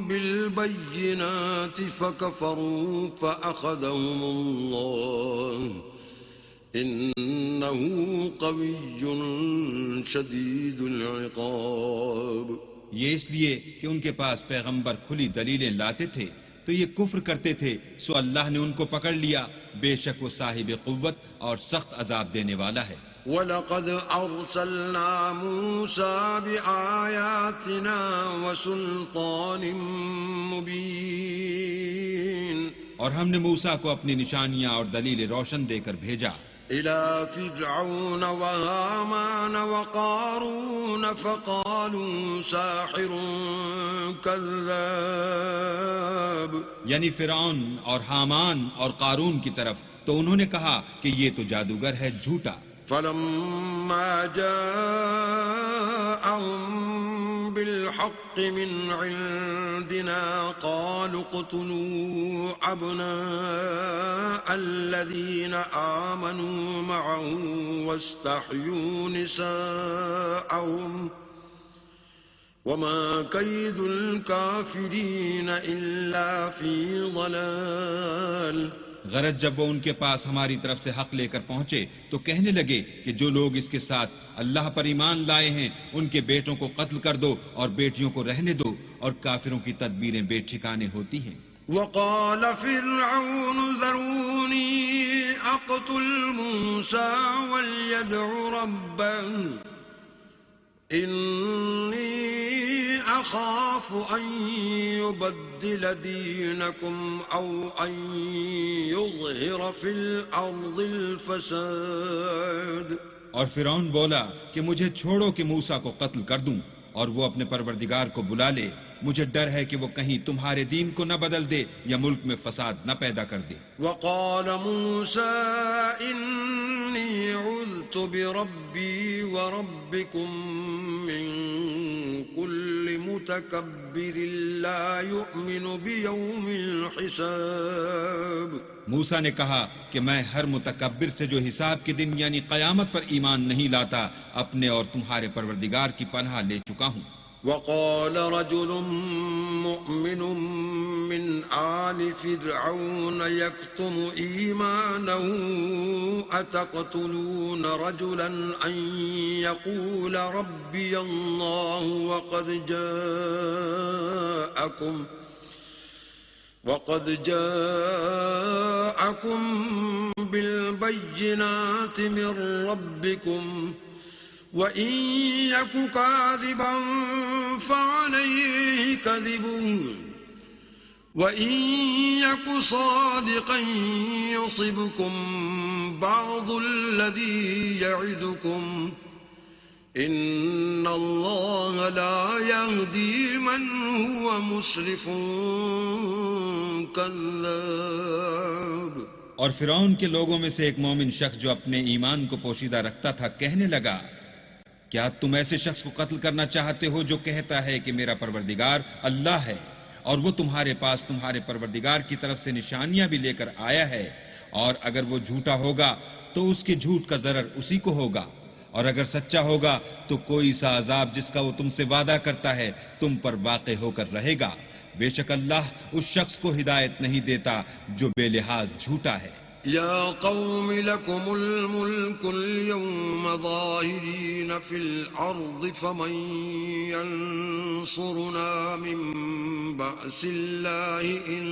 بالبينات فكفروا فأخذهم الله إنه قوي شديد العقاب یہ اس لیے کہ ان کے پاس پیغمبر کھلی دلیلیں لاتے تھے تو یہ کفر کرتے تھے، سو اللہ نے ان کو پکڑ لیا، بے شک وہ صاحب قوت اور سخت عذاب دینے والا ہے۔ وَلَقَدْ أَرْسَلْنَا مُوسَى بِآيَاتِنَا وَسُلْطَانٍ مُبِينٍ اور ہم نے موسیٰ کو اپنی نشانیاں اور دلیل روشن دے کر بھیجا إِلَى فِرْعَوْنَ وَهَامَانَ وَقَارُونَ فَقَالُوا سَاحِرٌ كَذَّابٌ یعنی فرعون اور حامان اور قارون کی طرف، تو انہوں نے کہا کہ یہ تو جادوگر ہے، جھوٹا۔ فَلَمَّا جَاءَهُم بِالْحَقِّ مِنْ عِندِنَا قَالُوا اقْتُلُوا أَبْنَاءَ الَّذِينَ آمَنُوا مَعَهُ وَاسْتَحْيُوا نِسَاءَهُمْ وَمَا كَيْدُ الْكَافِرِينَ إِلَّا فِي ضَلَالٍ غرض جب وہ ان کے پاس ہماری طرف سے حق لے کر پہنچے تو کہنے لگے کہ جو لوگ اس کے ساتھ اللہ پر ایمان لائے ہیں ان کے بیٹوں کو قتل کر دو اور بیٹیوں کو رہنے دو، اور کافروں کی تدبیریں بے ٹھکانے ہوتی ہیں۔ وقال فرعون ذروني أقتل موسى وليدع ربه إني أخاف أن يبدل دينكم أو أن يظهر في الأرض الفساد اور فرعون بولا کہ مجھے چھوڑو کہ موسیٰ کو قتل کر دوں اور وہ اپنے پروردگار کو بلا لے، مجھے ڈر ہے کہ وہ کہیں تمہارے دین کو نہ بدل دے یا ملک میں فساد نہ پیدا کر دے۔ وقال موسى إني عذت بربي وربكم من كل متكبر لا يؤمن بيوم الحساب۔ موسیٰ نے کہا کہ میں ہر متکبر سے جو حساب کے دن یعنی قیامت پر ایمان نہیں لاتا اپنے اور تمہارے پروردگار کی پناہ لے چکا ہوں۔ وقال رجل مؤمن من آل فرعون يكتم إيمانه أتقتلون رجلا أن يقول ربي الله وقد جاءكم بالبينات من ربكم وَإِن يَكُ كَاذِبًا فَعَلَيْهِ كَذِبُهُ وَإِن يَكُ صَادِقًا يُصِبْكُم بعض الذي يعدكم إن الله لا يهدي من هو مسرف كذاب. اور فرعون کے لوگوں میں سے ایک مومن شخص جو اپنے ایمان کو پوشیدہ رکھتا تھا کہنے لگا، کیا تم ایسے شخص کو قتل کرنا چاہتے ہو جو کہتا ہے کہ میرا پروردگار اللہ ہے، اور وہ تمہارے پاس تمہارے پروردگار کی طرف سے نشانیاں بھی لے کر آیا ہے، اور اگر وہ جھوٹا ہوگا تو اس کے جھوٹ کا ضرر اسی کو ہوگا، اور اگر سچا ہوگا تو کوئی سا عذاب جس کا وہ تم سے وعدہ کرتا ہے تم پر واقع ہو کر رہے گا. بے شک اللہ اس شخص کو ہدایت نہیں دیتا جو بے لحاظ جھوٹا ہے. يا قوم لكم الملك اليوم ظاهرين في الأرض فمن ينصرنا من بأس الله إن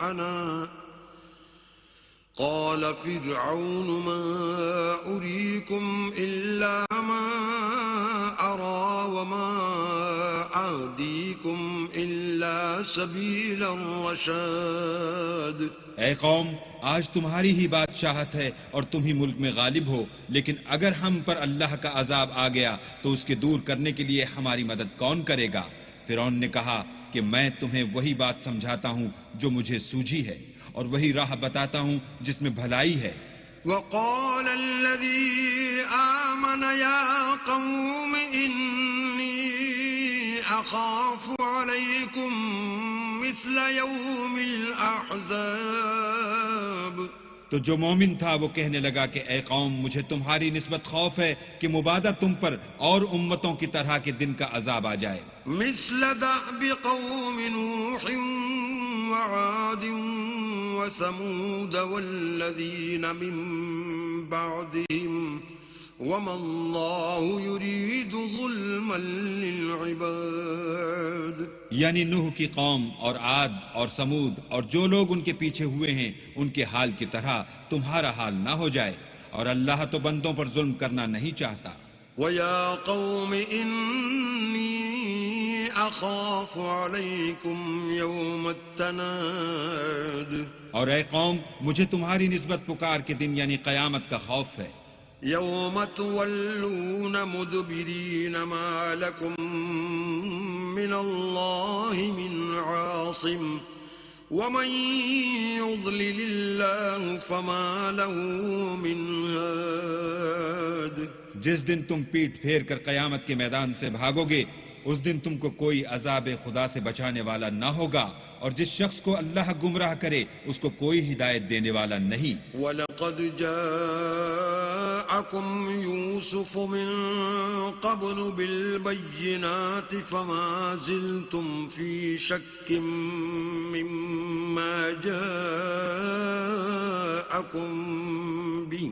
جاءنا. قال فرعون ما أريكم إلا ما أرى وما أهديكم إلا سبيل الرشاد. اے قوم، آج تمہاری ہی بادشاہت ہے اور تم ہی ملک میں غالب ہو، لیکن اگر ہم پر اللہ کا عذاب آ گیا تو اس کے دور کرنے کے لیے ہماری مدد کون کرے گا؟ فرعون نے کہا کہ میں تمہیں وہی بات سمجھاتا ہوں جو مجھے سوجھی ہے، اور وہی راہ بتاتا ہوں جس میں بھلائی ہے. وقال الذي آمن يا قوم إني أخاف عليكم مثل يوم الأحزاب. تو جو مومن تھا وہ کہنے لگا کہ اے قوم، مجھے تمہاری نسبت خوف ہے کہ مبادہ تم پر اور امتوں کی طرح کے دن کا عذاب آ جائے. مثل دأب قوم نوح وعاد وثمود والذين من بعدهم وما الله يريد ظلما للعباد. یعنی نوح کی قوم اور عاد اور سمود اور جو لوگ ان کے پیچھے ہوئے ہیں ان کے حال کی طرح تمہارا حال نہ ہو جائے، اور اللہ تو بندوں پر ظلم کرنا نہیں چاہتا. وَيَا قَوْمِ إِنِّي أَخَافُ عَلَيْكُمْ يَوْمَ التَّنَادِ. اور اے قوم، مجھے تمہاری نسبت پکار کے دن یعنی قیامت کا خوف ہے. يَوْمَ تُوَلُّونَ مُدْبِرِينَ مَا لَكُمْ مِنَ اللَّهِ مِنْ عَاصِمٍ وَمَنْ يُضْلِلِ اللَّهُ فَمَا لَهُ مِنْ هَادٍ. جس دن تم پیٹ پھیر کر قیامت کے میدان سے بھاگو گے اس دن تم کو کوئی عذاب خدا سے بچانے والا نہ ہوگا، اور جس شخص کو اللہ گمراہ کرے اس کو کوئی ہدایت دینے والا نہیں. وَلَقَدْ جَاءَكُمْ يُوسُفُ مِنْ قَبْلُ بِالْبَيِّنَاتِ فَمَا زِلْتُمْ فِي شَكٍّ مِّمَّا جَاءَكُمْ بِهِ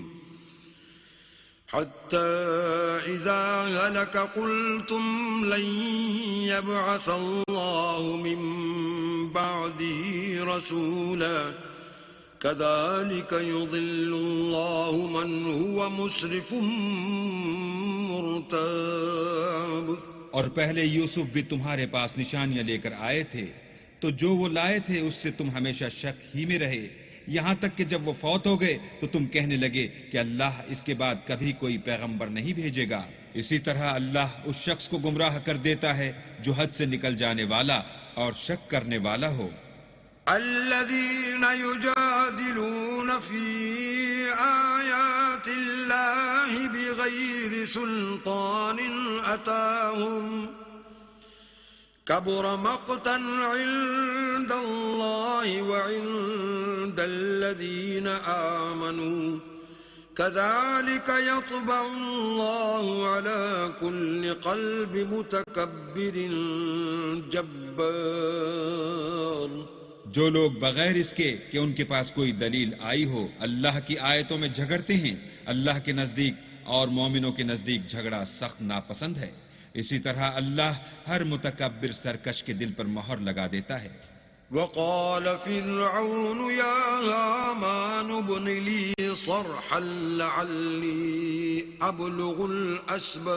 حتى إذا هلك قلتم لن يبعث الله من بعده رسولا كذلك يضل الله من هو مسرف مرتاب. اور پہلے یوسف بھی تمہارے پاس نشانیاں لے کر آئے تھے، تو جو وہ لائے تھے اس سے تم ہمیشہ شک ہی میں رہے، یہاں تک کہ جب وہ فوت ہو گئے تو تم کہنے لگے کہ اللہ اس کے بعد کبھی کوئی پیغمبر نہیں بھیجے گا. اسی طرح اللہ اس شخص کو گمراہ کر دیتا ہے جو حد سے نکل جانے والا اور شک کرنے والا ہو. الذين يجادلون في آيات الله بغير سلطان أتاهم كبر مقتا عند الله وعند الذين آمنوا كذلك يطبع الله على كل قلب متكبر جبار. جو لوگ بغیر اس کے کہ ان کے پاس کوئی دلیل آئی ہو اللہ کی آیتوں میں جھگڑتے ہیں، اللہ کے نزدیک اور مومنوں کے نزدیک جھگڑا سخت ناپسند ہے. اسی طرح اللہ ہر متکبر سرکش کے دل پر مہر لگا دیتا ہے. وقال فرعون يا هامان ابن لي صرحا لعلي أبلغ الأسباب.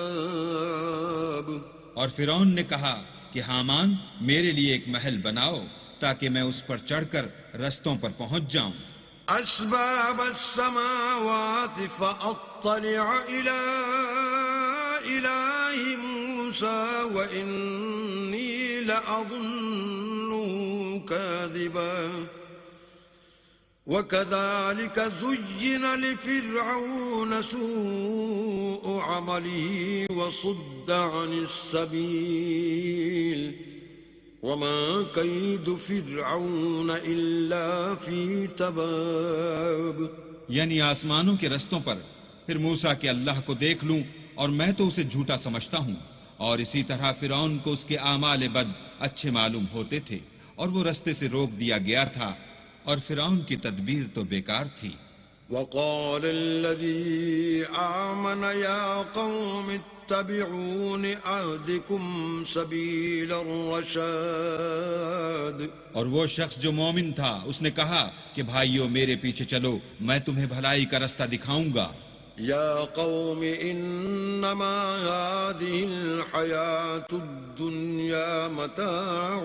اور فرعون نے کہا کہ حامان میرے لیے ایک محل بناؤ تاکہ میں اس پر چڑھ کر رستوں پر پہنچ جاؤں. أسباب السماوات فأطلع إلى إله موسى وإني لأظنه كاذبا وكذلك زين لفرعون سوء عمله وصد عن السبيل وما كيد فرعون إلا في تباب. یعنی آسمانوں کے رستوں پر پھر موسیٰ کے اللہ کو دیکھ لوں اور میں تو اسے جھوٹا سمجھتا ہوں، اور اسی طرح فرعون کو اس کے اعمال بد اچھے معلوم ہوتے تھے اور وہ رستے سے روک دیا گیا تھا، اور فرعون کی تدبیر تو بیکار تھی. وقال الذي آمن يا قوم اتبعون أهدكم سبيل الرشاد. اور وہ شخص جو مومن تھا اس نے کہا کہ بھائیو میرے پیچھے چلو، میں تمہیں بھلائی کا رستہ دکھاؤں گا. يا قوم إنما هذه الحياة الدنيا متاع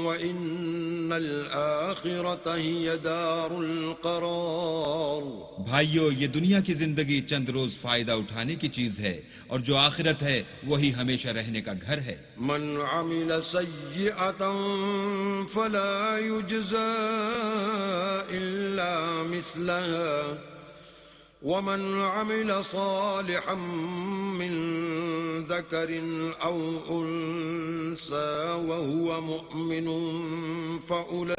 وإن الآخرة هي دار القرار. بھائیو یہ دنیا کی زندگی چند روز فائدہ اٹھانے کی چیز ہے، اور جو آخرت ہے وہی ہمیشہ رہنے کا گھر ہے. من عمل سيئة فلا يجزى إلا مثلها ومن عمل صالحا من ذكر أو أنثى وهو مؤمن فأولئك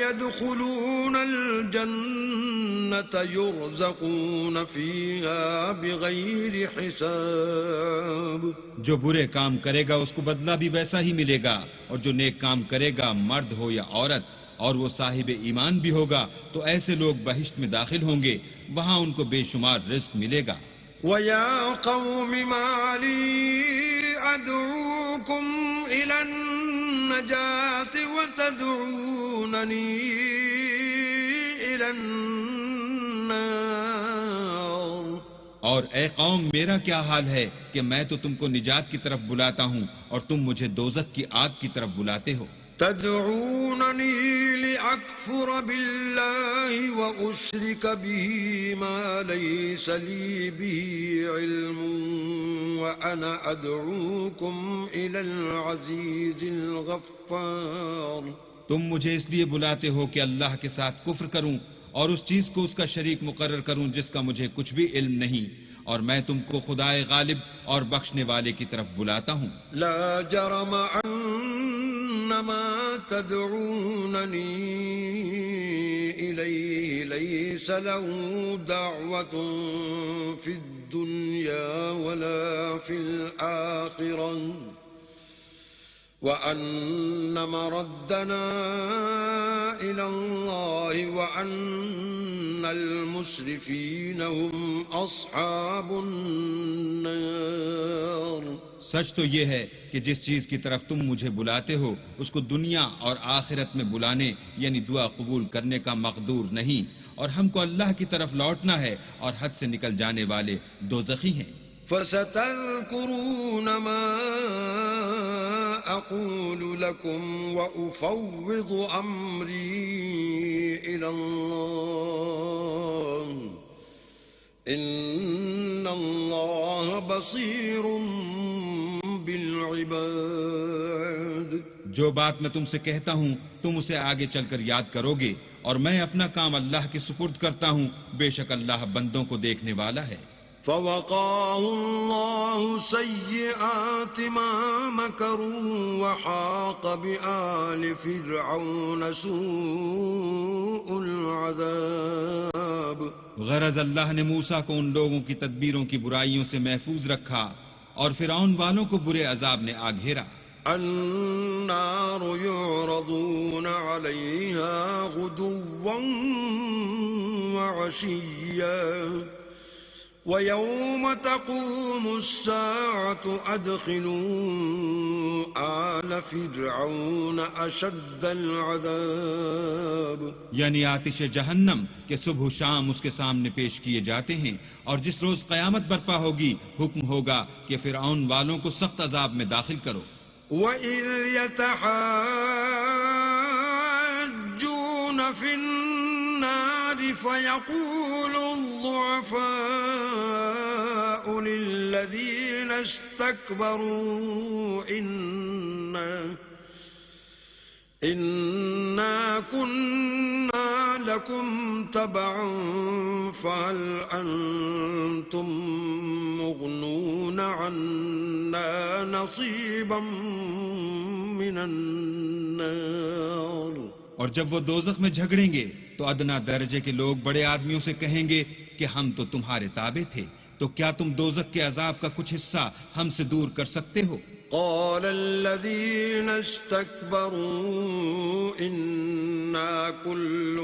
يدخلون الجنة يرزقون فيها بغير حساب. جو برے کام کرے گا اس کو بدلہ بھی ویسا ہی ملے گا، اور جو نیک کام کرے گا مرد ہو یا عورت اور وہ صاحب ایمان بھی ہوگا تو ایسے لوگ بہشت میں داخل ہوں گے، وہاں ان کو بے شمار رزق ملے گا. وَيَا قَوْمِ مَا لِي أَدْعُوكُمْ إِلَى النَّجَاةِ وَتَدْعُونَنِي إِلَى النَّارِ. اور اے قوم میرا کیا حال ہے کہ میں تو تم کو نجات کی طرف بلاتا ہوں اور تم مجھے دوزخ کی آگ کی طرف بلاتے ہو. تدعونني لأكفر بالله وأشرك به ما ليس لي به علم وأنا أدعوكم إلى العزيز الغفار. تم مجھے اس لیے بلاتے ہو کہ اللہ کے ساتھ کفر کروں اور اس چیز کو اس کا شریک مقرر کروں جس کا مجھے کچھ بھی علم نہیں، اور میں تم کو خدائے غالب اور بخشنے والے کی طرف بلاتا ہوں. لا جرم أنما تدعونني إليه ليس له دعوة في الدنيا ولا في الآخرة وأن مردنا إلى الله وأن المسرفين هم أصحاب النار. سچ تو یہ ہے کہ جس چیز کی طرف تم مجھے بلاتے ہو اس کو دنیا اور آخرت میں بلانے یعنی دعا قبول کرنے کا مقدور نہیں، اور ہم کو اللہ کی طرف لوٹنا ہے، اور حد سے نکل جانے والے دوزخی ہیں. فستذكرون ما أقول لكم وأفوض أمري إلى الله إن الله بصير بالعباد. جو بات میں تم سے کہتا ہوں تم اسے آگے چل کر یاد کرو گے، اور میں اپنا کام اللہ کے سپرد کرتا ہوں، بے شک اللہ بندوں کو دیکھنے والا ہے. فوقاه الله سيئات ما مكروا وحاق بآل فرعون سوء العذاب. غرض اللہ نے موسیٰ کو ان لوگوں کی تدبیروں کی برائیوں سے محفوظ رکھا اور فرعون والوں کو برے عذاب نے آ گھیرا. النار يعرضون عليها غدوا وعشيا وَيَوْمَ تَقُومُ السَّاعَةُ أَدْخِلُوا آلَ فِرْعَوْنَ أَشَدَّ الْعَذَابِ یعنی آتش جہنم کہ صبح و شام اس کے سامنے پیش کیے جاتے ہیں، اور جس روز قیامت برپا ہوگی حکم ہوگا کہ فرعون والوں کو سخت عذاب میں داخل کرو۔ وَإِذْ يَتَحَاجُّونَ فِي النَّارِ فَيَقُولُ الضُّعَفَاءُ لِلَّذِينَ اسْتَكْبَرُوا إِنَّا كُنَّا لَكُمْ تَبَعًا فَهَلْ أَنْتُمْ مُغْنُونَ عَنَّا نَصِيبًا مِنَ النَّارِ۔ اور جب وہ دوزخ میں جھگڑیں گے تو ادنا درجے کے لوگ بڑے آدمیوں سے کہیں گے کہ ہم تو تمہارے تابع تھے، تو کیا تم دوزخ کے عذاب کا کچھ حصہ ہم سے دور کر سکتے ہو؟ قال الذين استكبروا إنا كل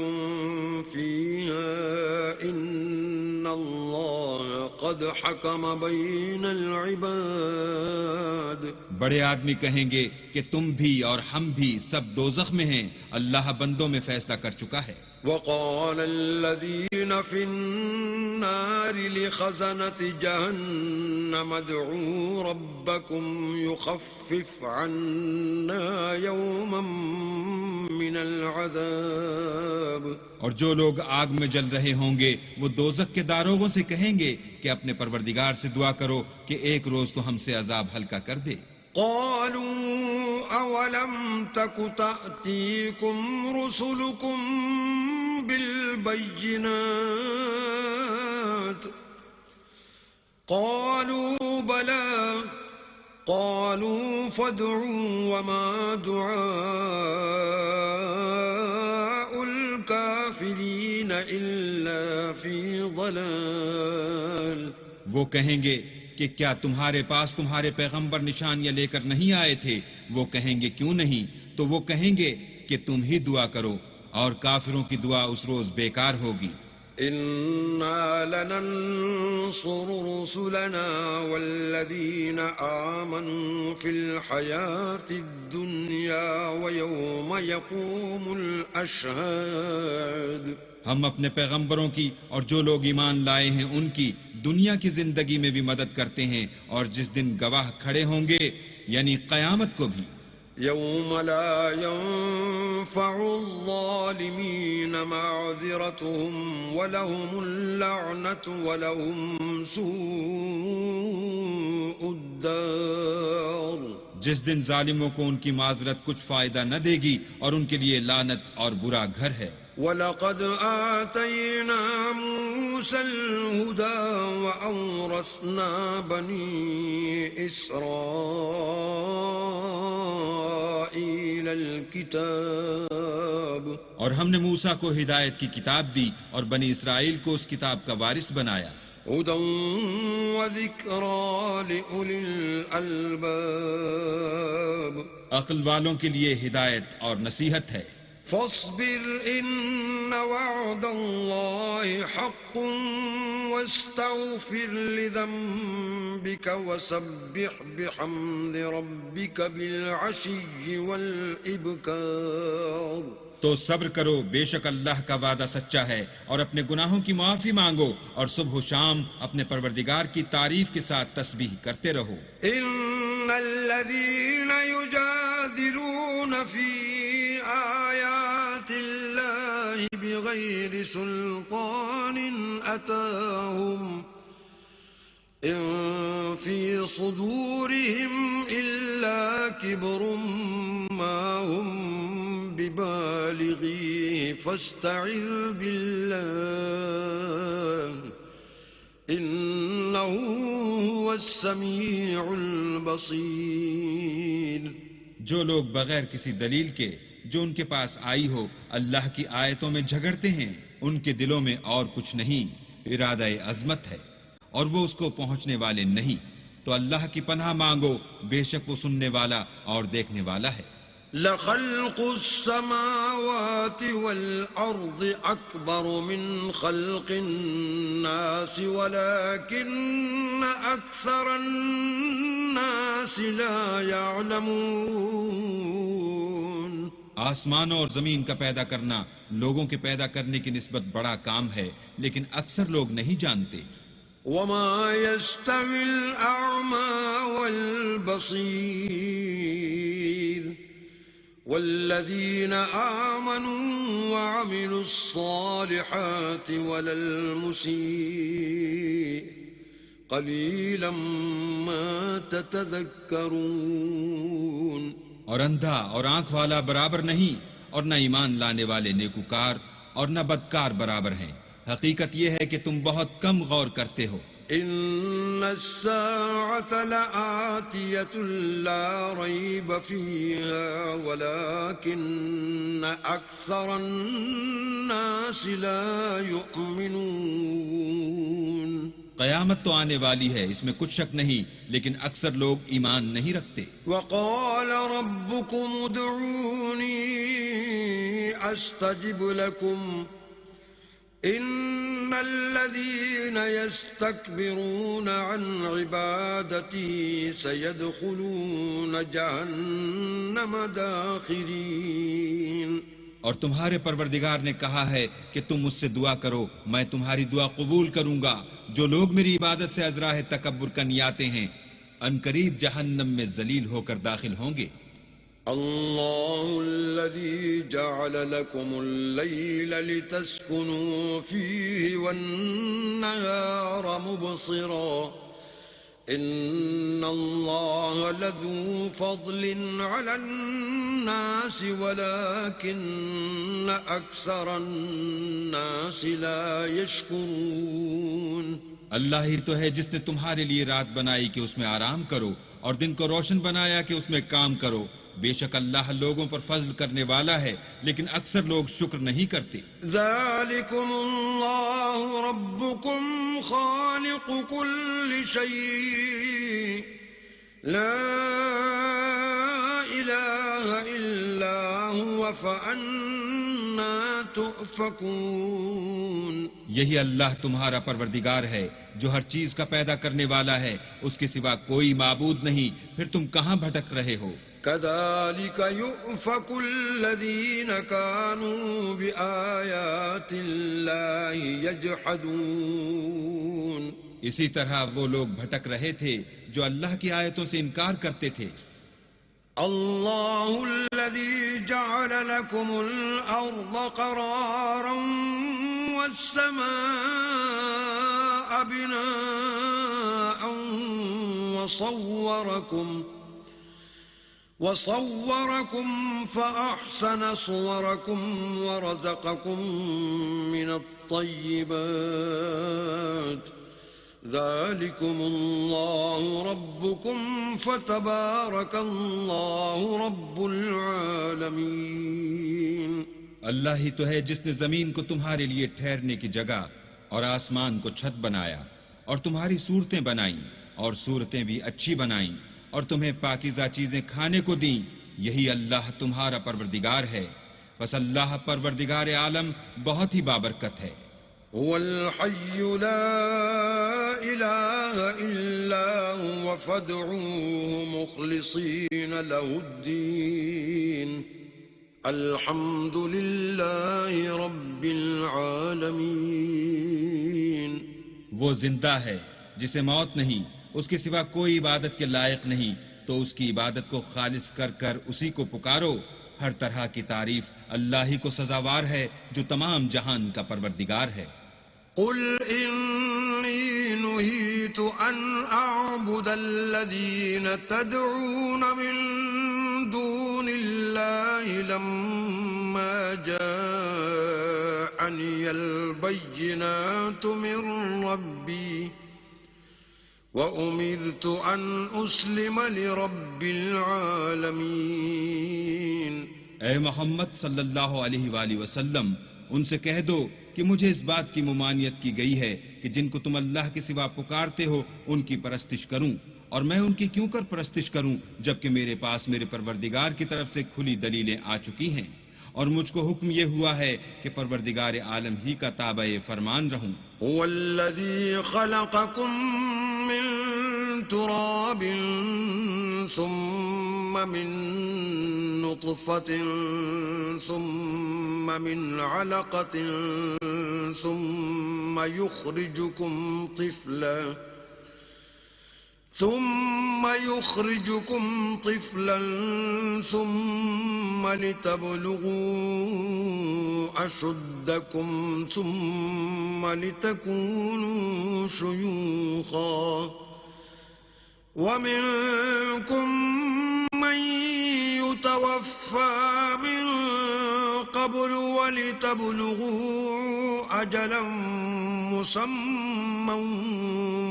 فيها إن الله قد حكم بين العباد۔ بڑے آدمی کہیں گے کہ تم بھی اور ہم بھی سب دوزخ میں ہیں، اللہ بندوں میں فیصلہ کر چکا ہے۔ وقال الذين في النار لخزنة جهنم ادعوا ربكم يخفف عنا يوما من العذاب۔ اور جو لوگ آگ میں جل رہے ہوں گے وہ دوزخ کے داروغوں سے کہیں گے کہ اپنے پروردگار سے دعا کرو کہ ایک روز تو ہم سے عذاب ہلکا کر دے۔ قالوا أولم تك تأتيكم رسلكم بالبينات قالوا بلى قالوا فادعوا وما دعاء الكافرين إلا في ضلال۔ وہ کہیں گے کہ کیا تمہارے پاس تمہارے پیغمبر نشانیاں لے کر نہیں آئے تھے؟ وہ کہیں گے کیوں نہیں؟ تو وہ کہیں گے کہ تم ہی دعا کرو، اور کافروں کی دعا اس روز بیکار ہوگی۔ إنا لننصر رسلنا والذين آمنوا في الحياة الدنيا ويوم يقوم الأشهاد۔ ہم اپنے پیغمبروں کی اور جو لوگ ایمان لائے ہیں ان کی دنیا کی زندگی میں بھی مدد کرتے ہیں، اور جس دن گواہ کھڑے ہوں گے یعنی قیامت کو بھی۔ يوم لا ينفع الظالمين معذرتهم ولهم اللعنة ولهم سوء الدار۔ جس دن ظالموں کو ان کی معذرت کچھ فائدہ نہ دے گی اور ان کے لیے لعنت اور برا گھر ہے۔ وَلَقَدْ آتَيْنَا مُوسَى الْهُدَى وَأَوْرَثْنَا بَنِي إِسْرَائِيلَ الْكِتَابَ۔ اور ہم نے موسیٰ کو ہدایت کی کتاب دی اور بنی اسرائیل کو اس کتاب کا وارث بنایا۔ هُدًى وَذِكْرَى لِأُولِي الْأَلْبَابِ۔ عقل والوں کے لیے ہدایت اور نصیحت ہے۔ فاصبر إن وعد الله حق واستغفر لذنبك وسبح بحمد ربك بالعشي والإبكار۔ تو صبر کرو، بے شک اللہ کا وعدہ سچا ہے، اور اپنے گناہوں کی معافی مانگو اور صبح و شام اپنے پروردگار کی تعریف کے ساتھ تسبیح کرتے رہو۔ إن الذين يجادلون في آيات الله بغير سلطان أتاهم إن في صدورهم إلا كبر ما هم ببالغيه فاستعذ بالله إنه هو السميع البصير۔ جو لوگ بغیر کسی دلیل کے جو ان کے پاس آئی ہو اللہ کی آیتوں میں جھگڑتے ہیں، ان کے دلوں میں اور کچھ نہیں، ارادہ عظمت ہے اور وہ اس کو پہنچنے والے نہیں، تو اللہ کی پناہ مانگو، بے شک وہ سننے والا اور دیکھنے والا ہے۔ لخلق السماوات والأرض أكبر من خلق الناس ولكن أكثر الناس لا يعلمون. آسمانوں اور زمین کا پیدا کرنا لوگوں کے پیدا کرنے کی نسبت بڑا کام ہے، لیکن اکثر لوگ نہیں جانتے. وما يستوي الأعمى والبصير والذين آمنوا وعملوا الصالحات ولا المسيء قليلا ما تتذكرون. اور اندھا اور آنکھ والا برابر نہیں، اور نہ ایمان لانے والے نیکوکار اور نہ بدکار برابر ہیں. حقیقت یہ ہے کہ تم بہت کم غور کرتے ہو. إن الساعة لآتية لا ريب فيها ولكن أكثر الناس لا يؤمنون. قیامت تو آنے والی ہے، اس میں کچھ شک نہیں، لیکن اکثر لوگ ایمان نہیں رکھتے. وقال ربكم ادعوني أستجب لكم إن الذين يستكبرون عن عبادتي سيدخلون جهنم داخرين. اور تمہارے پروردگار نے کہا ہے کہ تم مجھ سے دعا کرو، میں تمہاری دعا قبول کروں گا. جو لوگ میری عبادت سے ازراہ تکبر کرنے آتے ہیں عنقریب جہنم میں ذلیل ہو کر داخل ہوں گے. الله الذي جعل لكم الليل لتسكنوا فيه والنهار مبصرا إن الله لذو فضل على الناس ولكن أكثر الناس لا يشكرون. اللہ ہی تو ہے جس نے تمہارے لیے رات بنائی کہ اس میں آرام کرو اور دن کو روشن بنایا کہ اس میں کام کرو. بے شک اللہ لوگوں پر فضل کرنے والا ہے، لیکن اکثر لوگ شکر نہیں کرتے. ذلكم الله ربكم خالق كل شيء لا إله إلا هو فأنا تؤفكون. یہی اللہ تمہارا پروردگار ہے جو ہر چیز کا پیدا کرنے والا ہے، اس کے سوا کوئی معبود نہیں، پھر تم کہاں بھٹک رہے ہو؟ كذلك يؤفك الذين كانوا بآيات الله يجحدون. اسی طرح وہ لوگ بھٹک رہے تھے جو اللہ کی آیتوں سے انکار کرتے تھے. الله الذي جعل لكم الأرض قرارا والسماء بناء وصوركم فأحسن صوركم ورزقكم من الطيبات ذلكم الله ربكم فتبارك الله رب العالمين. اللہ ہی تو ہے جس نے زمین کو تمہارے لیے ٹھہرنے کی جگہ اور آسمان کو چھت بنایا اور تمہاری صورتیں بنائیں اور صورتیں بھی اچھی بنائیں اور تمہیں پاکیزہ چیزیں کھانے کو دیں. یہی اللہ تمہارا پروردگار ہے، بس اللہ پروردگار عالم بہت ہی بابرکت ہے. هو الحي لا إله إلا هو فادعوه مخلصين له الدين الحمد لله رب العالمين. وہ زندہ ہے جسے موت نہیں، اس کے سوا کوئی عبادت کے لائق نہیں، تو اس کی عبادت کو خالص کر کر اسی کو پکارو. ہر طرح کی تعریف اللہ ہی کو سزاوار ہے جو تمام جہان کا پروردگار ہے. قل إني نهيت أن أعبد الذين تدعون من دون الله لما جاءني البينات من ربي وأمرت أن أسلم لرب العالمين. اے محمد صلی اللہ علیہ وآلہ وسلم، ان سے کہہ دو کہ مجھے اس بات کی ممانعت کی گئی ہے کہ جن کو تم اللہ کے سوا پکارتے ہو ان کی پرستش کروں، اور میں ان کی کیوں کر پرستش کروں جبکہ میرے پاس میرے پروردگار کی طرف سے کھلی دلیلیں آ چکی ہیں، اور مجھ کو حکم یہ ہوا ہے کہ پروردگار عالم ہی کا تابع فرمان رہوں۔ هو الذي خلقكم من تراب ثم من نطفة ثم من علقة ثم يخرجكم طفلا ثم لتبلغوا أشدكم ثم لتكونوا شيوخا ومنكم من يتوفى من قبل ولتبلغوا أجلا مسمى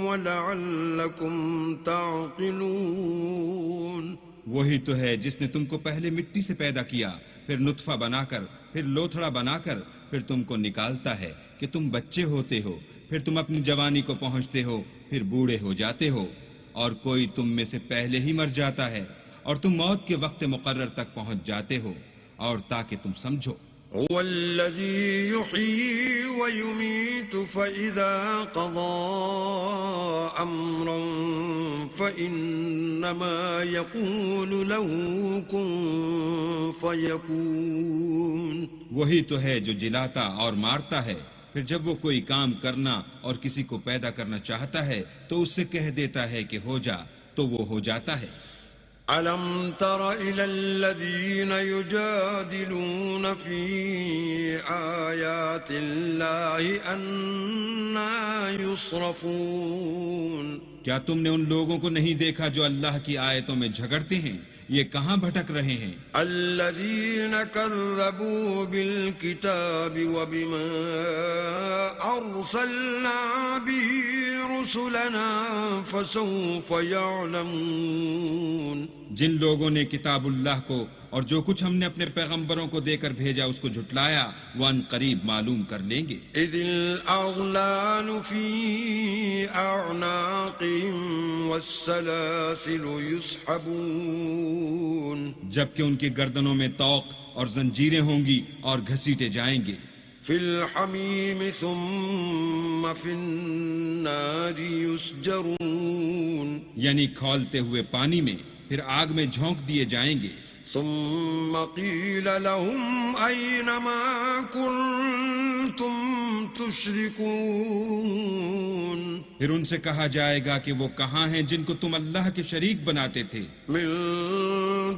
وَلَعَلَّكُمْ تَعْقِلُونَ۔ وہی تو ہے جس نے تم کو پہلے مٹی سے پیدا کیا، پھر نطفہ بنا کر، پھر لوتھڑا بنا کر، پھر تم کو نکالتا ہے کہ تم بچے ہوتے ہو، پھر تم اپنی جوانی کو پہنچتے ہو، پھر بوڑھے ہو جاتے ہو، اور کوئی تم میں سے پہلے ہی مر جاتا ہے، اور تم موت کے وقت مقرر تک پہنچ جاتے ہو، اور تاکہ تم سمجھو۔ هو الذي يحيي ويميت فإذا قضى أمرا فإنما يقول له كن فيكون۔ وہی تو ہے جو جلاتا اور مارتا ہے، پھر جب وہ کوئی کام کرنا اور کسی کو پیدا کرنا چاہتا ہے تو اس سے کہہ دیتا ہے کہ ہو جا، تو وہ ہو جاتا ہے۔ أَلَمْ تَرَ إِلَى الَّذِينَ يُجَادِلُونَ فِي آيَاتِ اللَّهِ أَنَّىٰ يُصْرَفُونَ۔ کیا تم نے ان لوگوں کو نہیں دیکھا جو اللہ کی آیتوں میں جھگڑتے ہیں؟ یہ کہاں بھٹک رہے ہیں؟ الذين كذبوا بالكتاب وبما أرسلنا به رسلنا فسوف يعلمون۔ جن لوگوں نے کتاب اللہ کو اور جو کچھ ہم نے اپنے پیغمبروں کو دے کر بھیجا اس کو جھٹلایا، وہ ان قریب معلوم کر لیں گے۔ إذ الأغلال في أعناقهم والسلاسل يسحبون۔ جبکہ ان کی گردنوں میں طوق اور زنجیریں ہوں گی اور گھسیٹے جائیں گے۔ في الحميم ثم في النار يسجرون۔ یعنی کھولتے ہوئے پانی میں، پھر آگ میں جھونک دیے جائیں گے۔ ثم قيل لهم أين ما كنتم تشركون۔ پھر ان سے کہا جائے گا کہ وہ کہاں ہیں جن کو تم اللہ کے شریک بناتے تھے من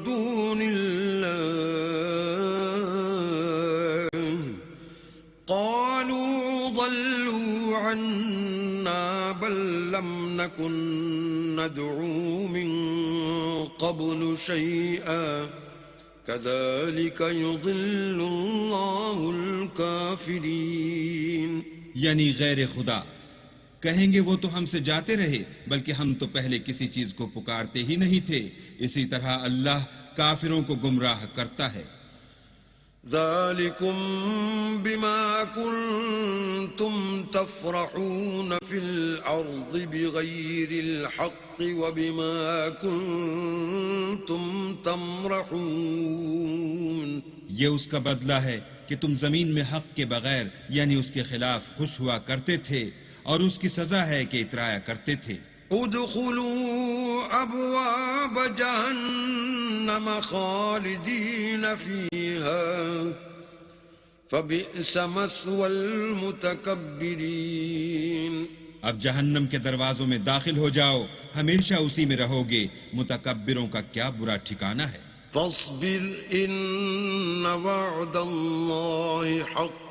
دون الله قالوا ضلوا عنا بل لم نكن ندعو من قبل شيئا كذلك يضل الله الكافرين۔ یعنی غیر خدا کہیں گے وہ تو ہم سے جاتے رہے، بلکہ ہم تو پہلے کسی چیز کو پکارتے ہی نہیں تھے، اسی طرح اللہ کافروں کو گمراہ کرتا ہے۔ ذلكم بما كنتم تفرحون في الأرض بغير الحق وبما كنتم تمرحون۔ یہ اس کا بدلہ ہے کہ تم زمین میں حق کے بغیر یعنی اس کے خلاف خوش ہوا کرتے تھے، اور اس کی سزا ہے کہ اترایا کرتے تھے۔ ادخلوا ابواب جہنم خالدین فیہا فبئس مثوى المتکبرین۔ اب جہنم کے دروازوں میں داخل ہو جاؤ، ہمیشہ اسی میں رہو گے، متکبروں کا کیا برا ٹھکانہ ہے۔ فاصبر ان وعد اللہ حق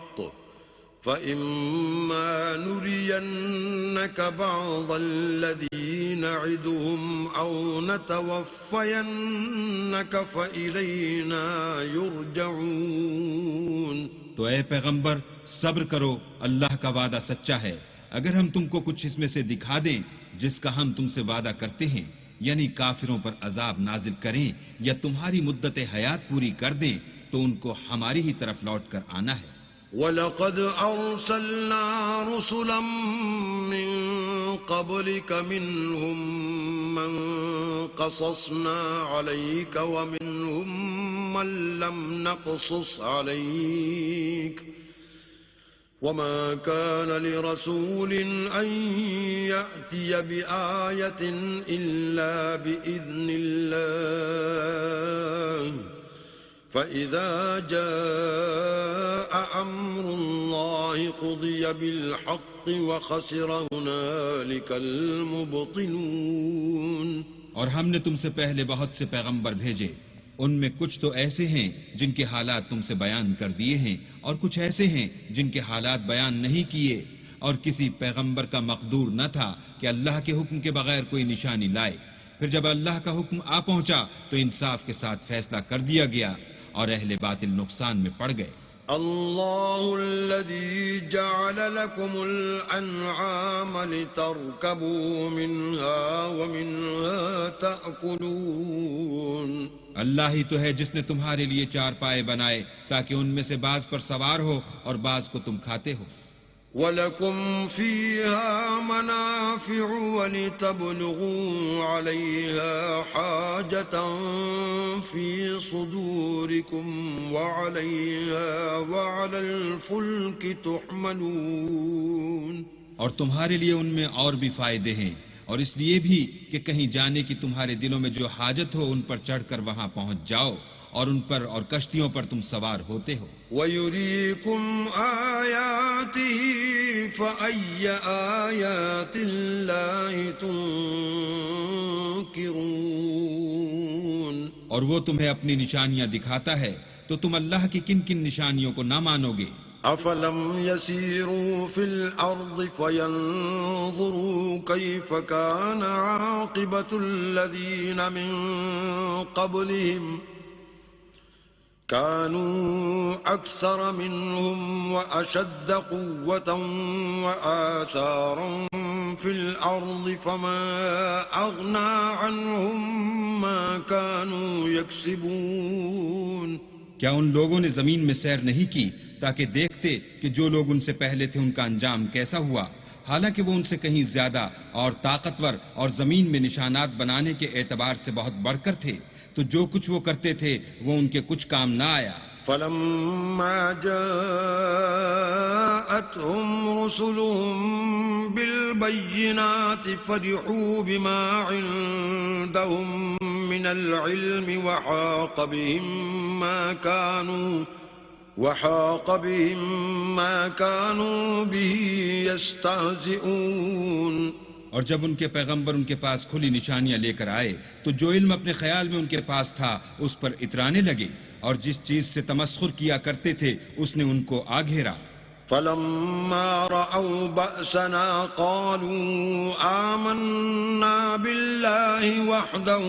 فإما نرينك بعض الذي نعدهم أو نتوفينك فإلينا يرجعون۔ تو اے پیغمبر صبر کرو، اللہ کا وعدہ سچا ہے۔ اگر ہم تم کو کچھ اس میں سے دکھا دیں جس کا ہم تم سے وعدہ کرتے ہیں، یعنی کافروں پر عذاب نازل کریں یا تمہاری مدت حیات پوری کر دیں، تو ان کو ہماری ہی طرف لوٹ کر آنا ہے۔ وَلَقَدْ أَرْسَلْنَا رُسُلًا مِّن قبلك منهم من قصصنا عليك ومنهم من لم نقصص عليك وما كان لرسول أن يأتي بآية إلا بإذن الله فإذا جاء أمر الله قضي بالحق وخسر هنالك المبطلون. اور ہم نے تم سے پہلے بہت سے پیغمبر بھیجے، ان میں کچھ تو ایسے ہیں جن کے حالات تم سے بیان کر دیے ہیں، اور کچھ ایسے ہیں جن کے حالات بیان نہیں کیے، اور کسی پیغمبر کا مقدور نہ تھا کہ اللہ کے حکم کے بغیر کوئی نشانی لائے. پھر جب اللہ کا حکم آ پہنچا تو انصاف کے ساتھ فیصلہ کر دیا گیا، اور اہل باطل نقصان میں پڑ گئے. الله الذي جعل لكم الأنعام لتركبوا منها ومنها تأكلون. اللہ ہی تو ہے جس نے تمہارے لیے چار پائے بنائے تاکہ ان میں سے بعض پر سوار ہو اور بعض کو تم کھاتے ہو. وَلَكُمْ فِيهَا مَنَافِعُ وَلِتَبْلُغُوا عَلَيْهَا حَاجَةً فِي صُدُورِكُمْ وَعَلَيْهَا وَعَلَى الْفُلْكِ تُحْمَلُونَ. اور تمہارے لیے ان میں اور بھی فائدے ہیں، اور اس لیے بھی کہ کہیں جانے کی تمہارے دلوں میں جو حاجت ہو ان پر چڑھ کر وہاں پہنچ جاؤ، اور ان پر اور کشتیوں پر تم سوار ہوتے ہو. وَيُرِيكُمْ آيَاتِهِ فَأَيَّ آيَاتِ اللَّهِ تُنكِرُونَ. اور وہ تمہیں اپنی نشانیاں دکھاتا ہے تو تم اللہ کی کن کن نشانیوں کو نہ مانو گے. أَفَلَمْ يَسِيرُوا فِي الْأَرْضِ فَيَنظُرُوا كَيْفَ كَانَ عَاقِبَةُ الَّذِينَ مِن قَبْلِهِمْ كَانُوا أَكْثَرَ مِنْهُمْ وَأَشَدَّ قُوَّةً وَآثَارًا فِي الْأَرْضِ فَمَا أَغْنَى عَنْهُمْ مَا كَانُوا يَكْسِبُونَ. کیا ان لوگوں نے زمین میں سیر نہیں کی تاکہ دیکھتے کہ جو لوگ ان سے پہلے تھے ان کا انجام کیسا ہوا، حالانکہ وہ ان سے کہیں زیادہ اور طاقتور اور زمین میں نشانات بنانے کے اعتبار سے بہت بڑھ کر تھے، تو جو کچھ وہ کرتے تھے وہ ان کے کچھ کام نہ آیا. فَلَمَّا جَاءَتْهُمْ رُسُلُهُم بِالْبَيِّنَاتِ فَرِحُوا بِمَا عِندَهُم مِّنَ الْعِلْمِ وَحَاقَ بِهِم مَّا كَانُوا بِهِ يَسْتَهْزِئُونَ. اور جب ان کے پیغمبر ان کے پاس کھلی نشانیاں لے کر آئے تو جو علم اپنے خیال میں ان کے پاس تھا اس پر اترانے لگے، اور جس چیز سے تمسخر کیا کرتے تھے اس نے ان کو آ گھیرا. فَلَمَّا رَأَوْا بَأْسَنَا قَالُوا آمَنَّا بِاللَّهِ وَحْدَهُ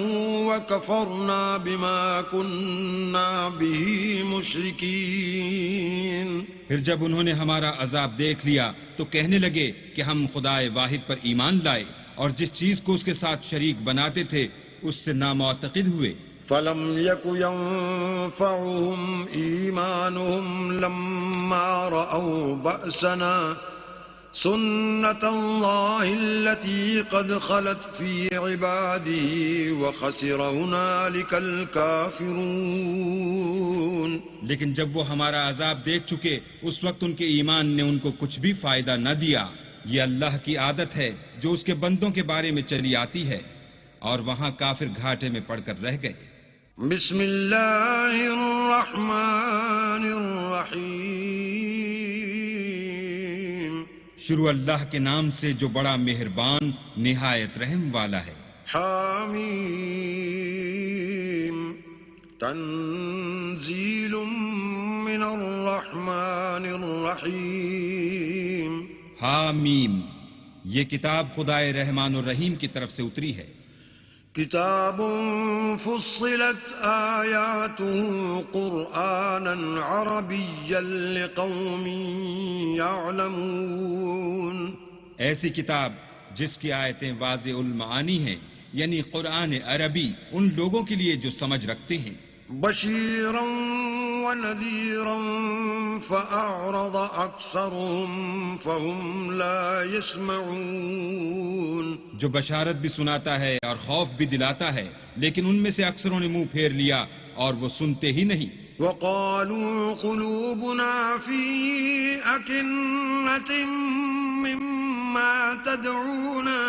وَكَفَرْنَا بِمَا كُنَّا بِهِ مُشْرِكِينَ. پھر جب انہوں نے ہمارا عذاب دیکھ لیا تو کہنے لگے کہ ہم خدائے واحد پر ایمان لائے اور جس چیز کو اس کے ساتھ شریک بناتے تھے اس سے نامعتقد ہوئے. فَلَمْ يَكُ يَنفَعُهُمْ إِيمَانُهُمْ لَمَّا رَأَوْا بَأْسَنَا سُنَّةَ اللَّهِ الَّتِي قَدْ خَلَتْ فِي عِبَادِهِ وَخَسِرَ هُنَالِكَ الْكَافِرُونَ. لیکن جب وہ ہمارا عذاب دیکھ چکے اس وقت ان کے ایمان نے ان کو کچھ بھی فائدہ نہ دیا. یہ اللہ کی عادت ہے جو اس کے بندوں کے بارے میں چلی آتی ہے، اور وہاں کافر گھاٹے میں پڑ کر رہ گئے. بسم اللہ الرحمن الرحیم. شروع اللہ کے نام سے جو بڑا مہربان نہایت رحم والا ہے. حامیم تنزیل من الرحمن الرحیم. حامیم یہ کتاب خدائے رحمان الرحیم کی طرف سے اتری ہے. کتاب فصلت آیاته قرآنا عربیا لقوم یعلمون. ایسی کتاب جس کی آیتیں واضح المعانی ہیں، یعنی قرآن عربی ان لوگوں کے لیے جو سمجھ رکھتے ہیں. بشيرا ونذيرا فأعرض أكثرهم فهم لا يسمعون. جو بشارت بھی سناتا ہے اور خوف بھی دلاتا ہے، لیکن ان میں سے اکثروں نے منہ پھیر لیا اور وہ سنتے ہی نہیں. وقالوا قلوبنا في أكنة مما تدعونا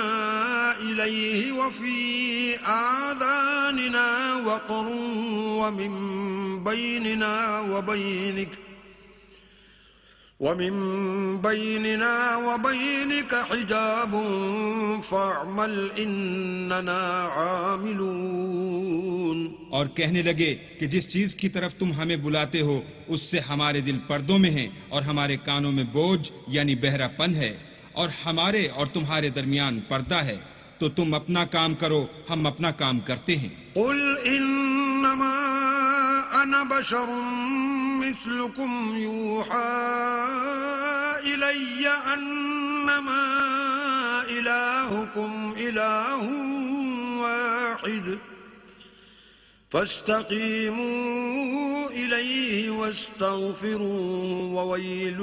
إليه وفي آذاننا وقر ومن بيننا وبينك حجاب فاعمل إننا عاملون. اور کہنے لگے کہ جس چیز کی طرف تم ہمیں بلاتے ہو اس سے ہمارے دل پردوں میں ہیں اور ہمارے کانوں میں بوجھ یعنی بہرا پن ہے، اور ہمارے اور تمہارے درمیان پردہ ہے، تو تم اپنا کام کرو، ہم اپنا کام کرتے ہیں. قل انما انا بشر مثلكم يوحى الي انما الهكم اله واحد فاستقيموا إليه واستغفروا وويل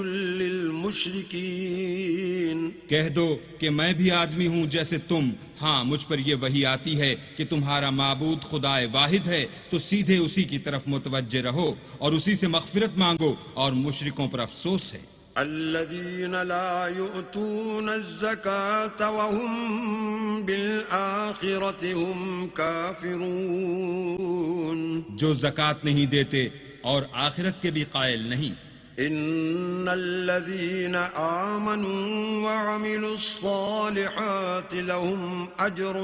للمشركين. کہہ دو کہ میں بھی آدمی ہوں جیسے تم، ہاں مجھ پر یہ وحی آتی ہے کہ تمہارا معبود خدا واحد ہے، تو سیدھے اسی کی طرف متوجہ رہو اور اسی سے مغفرت مانگو، اور مشرکوں پر افسوس ہے. الذين لا يؤتون الزكاة وهم بالآخرة هم كافرون. جو زکوٰۃ نہیں دیتے اور آخرت کے بھی قائل نہیں. إن الذين آمنوا وعملوا الصالحات لهم أجر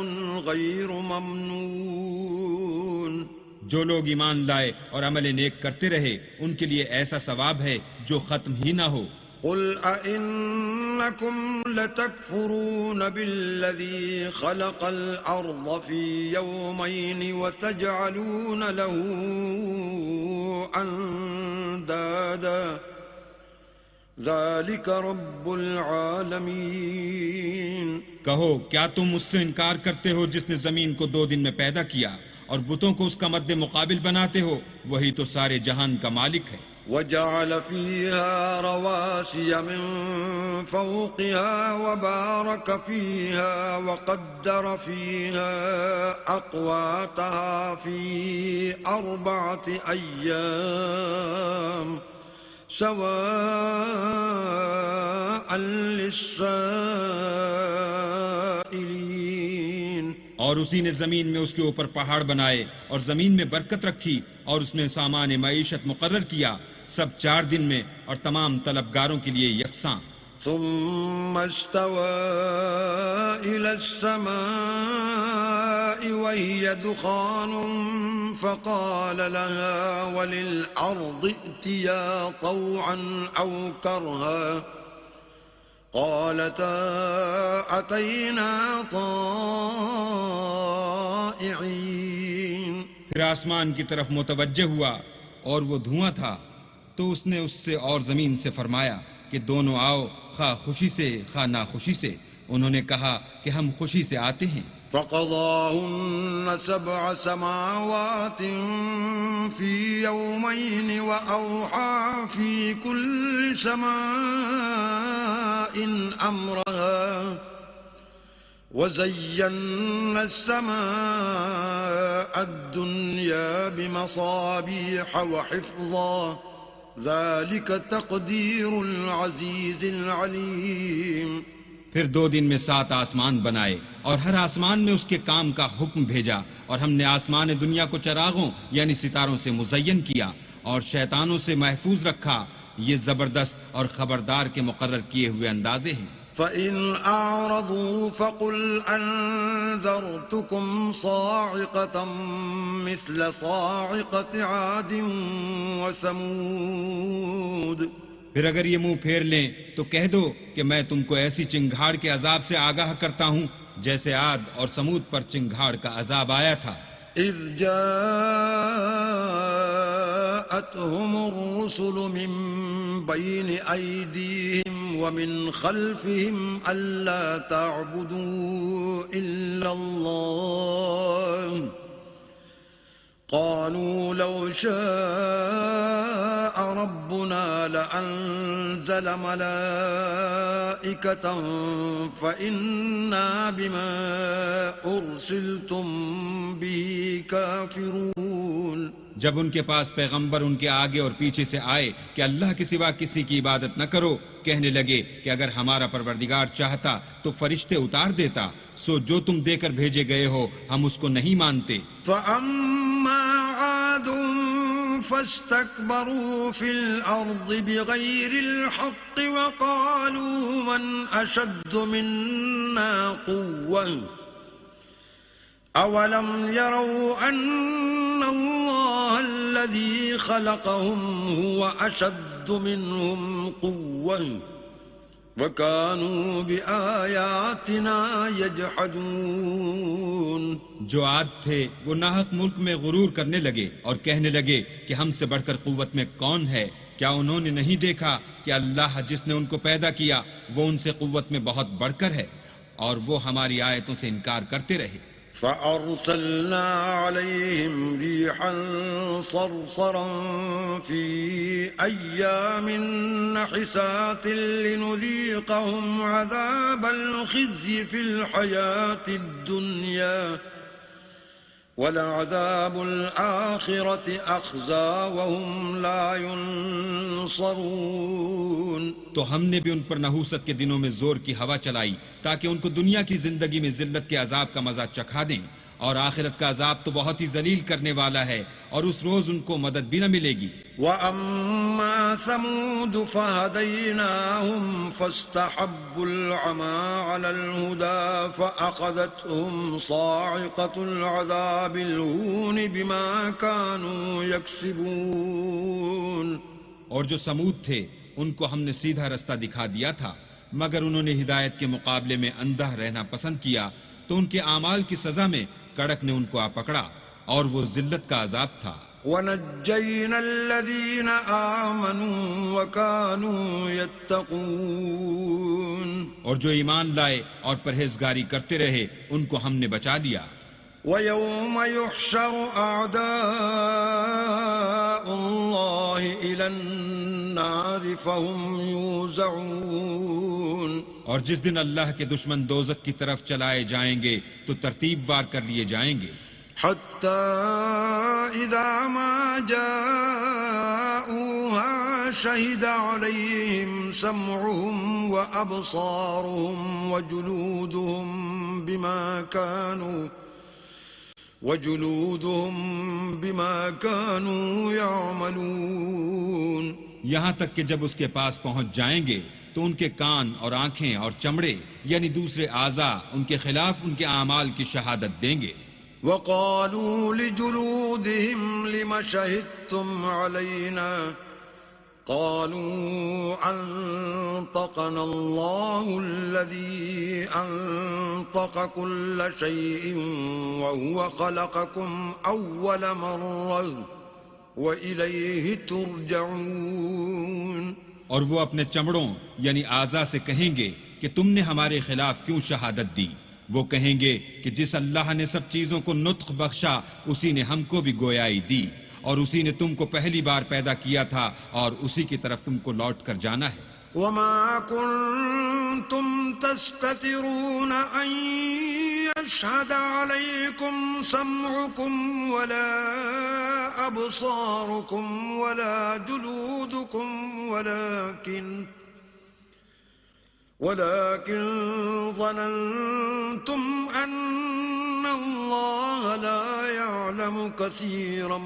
غير ممنون. جو لوگ ایمان لائے اور عمل نیک کرتے رہے ان کے لیے ایسا ثواب ہے جو ختم ہی نہ ہو. قل أئنكم لتكفرون بالذي خلق الأرض في يومين وتجعلون له أندادا ذلك رب العالمين. کہو کیا تم اس سے انکار کرتے ہو جس نے زمین کو 2 دن میں پیدا کیا اور بتوں کو اس کا مد مقابل بناتے ہو؟ وہی تو سارے جہان کا مالک ہے. وجعل فيها رواسي من فوقها وبارك فيها وقدر فيها أقواتها في 4 أيام سواء للسائلين. اور اسی نے زمین میں اس کے اوپر پہاڑ بنائے اور زمین میں برکت رکھی اور اس میں سامان معیشت مقرر کیا، سب 4 دن میں اور تمام طلبگاروں کے لیے یکساں. ثم استوى إلى السماء وهي دخان فقال لها وللأرض ائتيا طوعا أو كرها قالتا أتينا طائعين. پھر آسمان کی طرف متوجہ ہوا اور وہ دھواں تھا، تو اس نے اس سے اور زمین سے فرمایا کہ دونوں آؤ، خواہ خوشی سے خواہ ناخوشی سے. انہوں نے کہا کہ ہم خوشی سے آتے ہیں. فقضاهن 7 سماوات في يومين وأوحى في كل سماء أمرها وزينا السماء الدنيا بمصابيح وحفظا ذلك تقدير العزيز العليم. پھر 2 دن میں 7 آسمان بنائے اور ہر آسمان میں اس کے کام کا حکم بھیجا، اور ہم نے آسمان دنیا کو چراغوں یعنی ستاروں سے مزین کیا اور شیطانوں سے محفوظ رکھا. یہ زبردست اور خبردار کے مقرر کیے ہوئے اندازے ہیں. فإن أعرضوا فقل أنذرتكم صاعقة مثل صاعقة عاد وثمود. پھر اگر یہ منہ پھیر لیں تو کہہ دو کہ میں تم کو ایسی چنگھاڑ کے عذاب سے آگاہ کرتا ہوں جیسے عاد اور سمود پر چنگھاڑ کا عذاب آیا تھا. إذ جاءتهم الرسل من بين أيديهم ومن خلفهم ألا تعبدوا إلا الله قالوا لو شاء ربنا لأنزل ملائكة فإنا بما أرسلتم به كافرون. جب ان کے پاس پیغمبر ان کے آگے اور پیچھے سے آئے کہ اللہ کے سوا کسی کی عبادت نہ کرو، کہنے لگے کہ اگر ہمارا پروردگار چاہتا تو فرشتے اتار دیتا، سو جو تم دے کر بھیجے گئے ہو ہم اس کو نہیں مانتے. فَأَمَّا عَادٌ فَاسْتَكْبَرُوا فِي الْأَرْضِ بِغَيْرِ الْحَقِّ وَقَالُوا مَنْ أَشَدُّ مِنَّا قُوَّةً أَوَلَمْ يَرَوْا أَنَّ اللَّهَ الَّذِي خَلَقَهُمْ هُوَ أَشَدُّ مِنْهُمْ قُوَّةً وَكَانُوا بِآيَاتِنَا يَجْحَدُونَ. جو عاد تھے وہ ناحق ملک میں غرور کرنے لگے اور کہنے لگے کہ ہم سے بڑھ کر قوت میں کون ہے. کیا انہوں نے نہیں دیکھا کہ اللہ جس نے ان کو پیدا کیا وہ ان سے قوت میں بہت بڑھ کر ہے، اور وہ ہماری آیتوں سے انکار کرتے رہے. فَأَرْسَلْنَا عَلَيْهِمْ رِيحًا صَرْصَرًا فِي أَيَّامٍ نَحِسَاتٍ لِنُذِيقَهُمْ عَذَابَ الْخِزْيِ فِي الْحَيَاةِ الدُّنْيَا وَلَعَذَابُ الْآخِرَةِ أَخْزَىٰ وَهُمْ لَا يُنصَرُونَ. تو ہم نے بھی ان پر نحوست کے دنوں میں زور کی ہوا چلائی تاکہ ان کو دنیا کی زندگی میں ذلت کے عذاب کا مزہ چکھا دیں، اور آخرت کا عذاب تو بہت ہی ذلیل کرنے والا ہے، اور اس روز ان کو مدد بھی نہ ملے گی. وَأَمَّا ثَمُودُ فَهَدَيْنَاهُمْ فَاسْتَحَبُّوا الْعَمَىٰ عَلَى الْهُدَىٰ فَأَخَذَتْهُمْ صَاعِقَةُ الْعَذَابِ الْهُونِ بِمَا كَانُوا يَكْسِبُونَ. اور جو سمود تھے ان کو ہم نے سیدھا رستہ دکھا دیا تھا، مگر انہوں نے ہدایت کے مقابلے میں اندھا رہنا پسند کیا تو ان کے اعمال کی سزا میں کڑک نے ان کو آ پکڑا، اور وہ ذلت کا عذاب تھا. وَنَجَّيْنَا الَّذِينَ آمَنُوا وَكَانُوا يَتَّقُونَ. اور جو ایمان لائے اور پرہیزگاری کرتے رہے ان کو ہم نے بچا لیا. وَيَوْمَ يُحْشَرُ أَعْدَاءُ اللَّهِ إِلَى النَّارِ فَهُمْ يُوزَعُونَ. اور جس دن اللہ کے دشمن دوزخ کی طرف چلائے جائیں گے تو ترتیب وار کر لیے جائیں گے. حَتَّى إِذَا مَا جَاءُوهَا شَهِدَ عَلَيْهِمْ سَمْعُهُمْ وَأَبْصَارُهُمْ وَجُلُودُهُمْ بِمَا كَانُوا يَعْمَلُونَ. یہاں تک کہ جب اس کے پاس پہنچ جائیں گے تو ان کے کان اور آنکھیں اور چمڑے یعنی دوسرے اعضاء ان کے خلاف ان کے اعمال کی شہادت دیں گے. وَقَالُوا لِجُلُودِهِمْ لِمَ شَهِدتُّمْ عَلَيْنَا قَالُوا أَنطَقَنَا اللَّهُ الَّذِي أَنطَقَ كُلَّ شَيْءٍ وَهُوَ خَلَقَكُمْ أَوَّلَ مَرَّةٍ وَإِلَيْهِ تُرْجَعُونَ. اور وہ اپنے چمڑوں یعنی اعضاء سے کہیں گے کہ تم نے ہمارے خلاف کیوں شہادت دی؟ وہ کہیں گے کہ جس اللہ نے سب چیزوں کو نطق بخشا اسی نے ہم کو بھی گویائی دی، اور اسی نے تم کو پہلی بار پیدا کیا تھا اور اسی کی طرف تم کو لوٹ کر جانا ہے. وَمَا كُنتُمْ تَسْتَتِرُونَ أَن يَشْهَدَ عَلَيْكُمْ سَمْعُكُمْ وَلَا أَبْصَارُكُمْ وَلَا جُلُودُكُمْ ولكن ظننتم أن الله لا يعلم كثيرا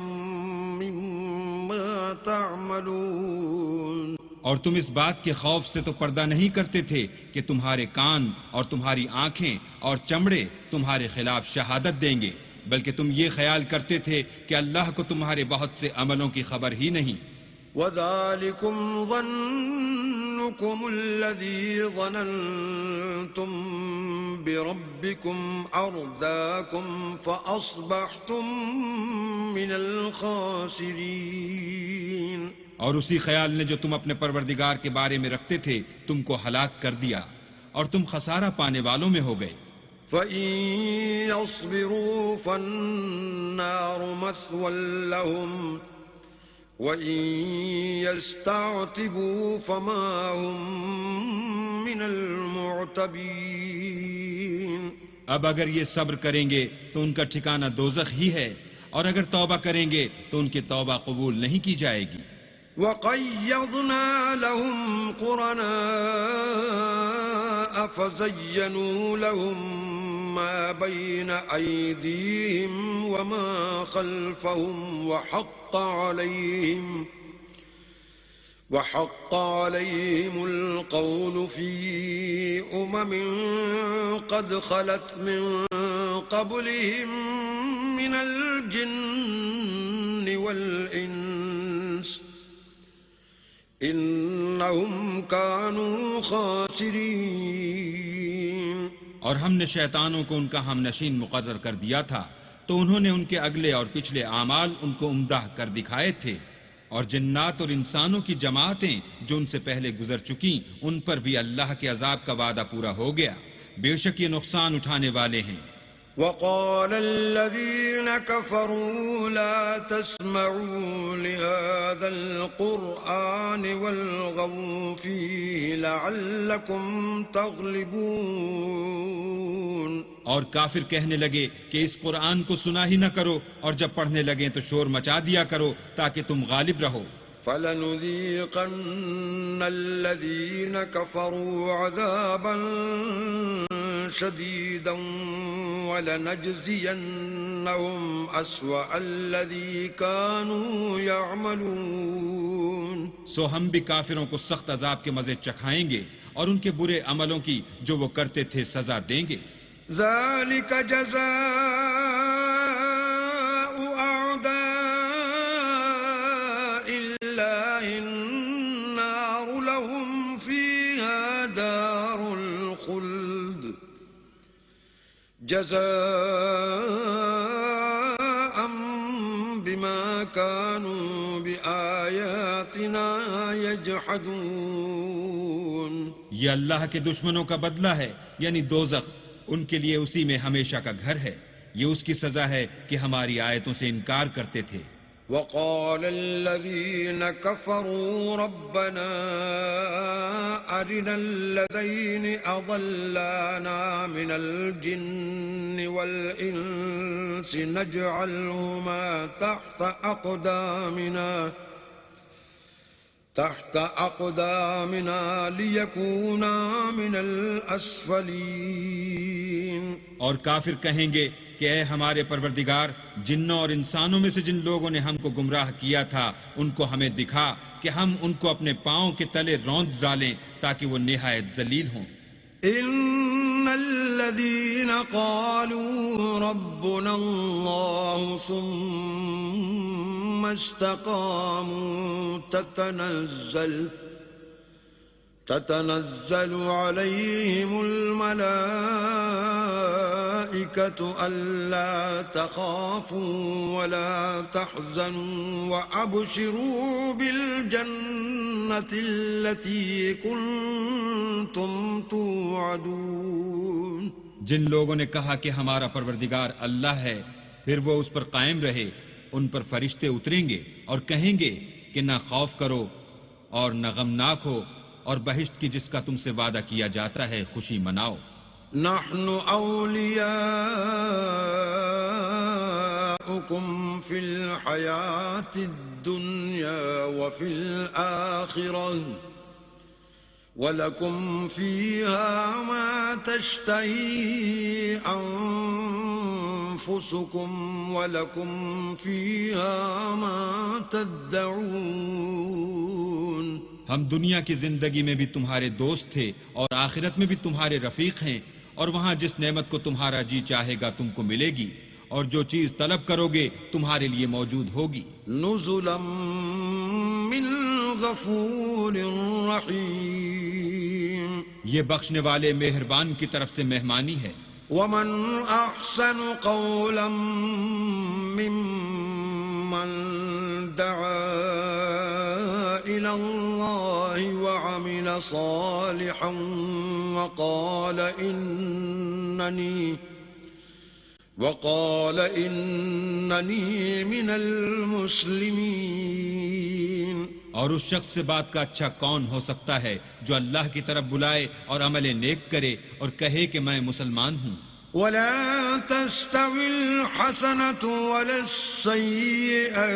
مما تعملون. اور تم اس بات کے خوف سے تو پردہ نہیں کرتے تھے کہ تمہارے کان اور تمہاری آنکھیں اور چمڑے تمہارے خلاف شہادت دیں گے، بلکہ تم یہ خیال کرتے تھے کہ اللہ کو تمہارے بہت سے عملوں کی خبر ہی نہیں. وَذَلِكُمْ ظَنُّكُمُ الَّذِي ظَنَنْتُمْ بِرَبِّكُمْ أَرْدَاكُمْ فَأَصْبَحْتُمْ مِنَ الْخَاسِرِينَ. اور اسی خیال نے جو تم اپنے پروردگار کے بارے میں رکھتے تھے تم کو ہلاک کر دیا اور تم خسارہ پانے والوں میں ہو گئے. فإن يصبروا فالنار مثوى لهم وإن يستعتبوا فما هم من المعتبين. اب اگر یہ صبر کریں گے تو ان کا ٹھکانہ دوزخ ہی ہے، اور اگر توبہ کریں گے تو ان کی توبہ قبول نہیں کی جائے گی. وَقَيَّضْنَا لَهُمْ قُرَنَاءَ فَزَيَّنُوا لَهُم مَّا بَيْنَ أَيْدِيهِمْ وَمَا خَلْفَهُمْ وحق عليهم القول في قد خلت من قبلهم من الجن والإنس إنهم كانوا خاسرين. اور ہم نے شیطانوں کو ان کا ہم نشین مقرر کر دیا تھا، تو انہوں نے ان کے اگلے اور پچھلے اعمال ان کو عمدہ کر دکھائے تھے، اور جنات اور انسانوں کی جماعتیں جو ان سے پہلے گزر چکیں ان پر بھی اللہ کے عذاب کا وعدہ پورا ہو گیا. بے شک یہ نقصان اٹھانے والے ہیں. وقال الذين كفروا لا تسمعوا لهذا القرآن والغوا فيه لعلكم تغلبون. اور کافر کہنے لگے کہ اس قرآن کو سنا ہی نہ کرو، اور جب پڑھنے لگیں تو شور مچا دیا کرو تاکہ تم غالب رہو. فَلَنُذِيقَنَّ الَّذِينَ كَفَرُوا عَذَابًا شَدِيدًا وَلَنَجْزِيَنَّهُمْ أَسْوَأَ الَّذِي كَانُوا يَعْمَلُونَ. سو ہم بھی کافروں کو سخت عذاب کے مزے چکھائیں گے اور ان کے برے عملوں کی جو وہ کرتے تھے سزا دیں گے. ذَلِكَ جَزَاءُ أَعْدَاءِ اللَّهِ النَّارُ لَهُمْ فِيهَا دَارُ الْخُلْدِ جَزَاءً بِمَا كَانُوا بِآيَاتِنَا يَجْحَدُونَ. یہ اللہ کے دشمنوں کا بدلہ ہے، یعنی دوزخ. ان کے لیے اسی میں ہمیشہ کا گھر ہے. یہ اس کی سزا ہے کہ ہماری آیتوں سے انکار کرتے تھے. وقال الذين كفروا ربنا أرنا الذين أضلانا من الجن والإنس نجعلهما تحت أقدامنا ليكونا من الأسفلين. اور کافر کہیں گے کہ اے ہمارے پروردگار، جنوں اور انسانوں میں سے جن لوگوں نے ہم کو گمراہ کیا تھا ان کو ہمیں دکھا کہ ہم ان کو اپنے پاؤں کے تلے روند ڈالیں تاکہ وہ نہایت ذلیل ہوں. ان الذين قالوا ربنا الله ثم استقاموا تتنزل عليهم الملائكة ألا تخافوا ولا تحزنوا وأبشروا بالجنة التي كنتم توعدون. جن لوگوں نے کہا کہ ہمارا پروردگار اللہ ہے، پھر وہ اس پر قائم رہے، ان پر فرشتے اتریں گے اور کہیں گے کہ نہ خوف کرو اور نہ غمناک ہو، اور بہشت کی جس کا تم سے وعدہ کیا جاتا ہے خوشی مناؤ. نحن أولياؤكم في الحياة الدنيا وفي الآخرة ولكم فيها ما تشتهي أنفسكم ولكم فيها ما تدعون. ہم دنیا کی زندگی میں بھی تمہارے دوست تھے اور آخرت میں بھی تمہارے رفیق ہیں، اور وہاں جس نعمت کو تمہارا جی چاہے گا تم کو ملے گی، اور جو چیز طلب کرو گے تمہارے لیے موجود ہوگی. نزلا من غفور رحیم. یہ بخشنے والے مہربان کی طرف سے مہمانی ہے. ومن احسن قولا ممن دعا إلى الله وعمل وعمل صالحا وقال إنني من المسلمين. اور اس شخص سے بات کا اچھا کون ہو سکتا ہے جو اللہ کی طرف بلائے اور عمل نیک کرے اور کہے کہ میں مسلمان ہوں. ولا تستوي الحسنة ولا السيئة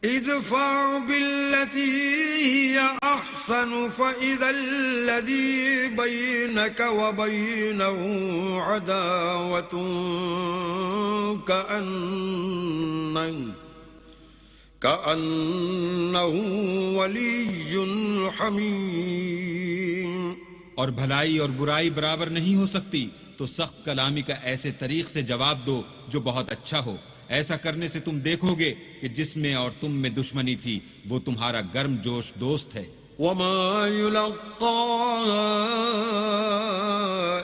ادفع بالتي هي أحسن فإذا الذي بينك وبينه عداوة كأنه ولي حميم. اور بھلائی اور برائی برابر نہیں ہو سکتی تو سخت کلامی کا ایسے طریق سے جواب دو جو بہت اچھا ہو. ایسا کرنے سے تم دیکھو گے کہ جس میں اور تم میں دشمنی تھی وہ تمہارا گرم جوش دوست ہے. وما يلقاها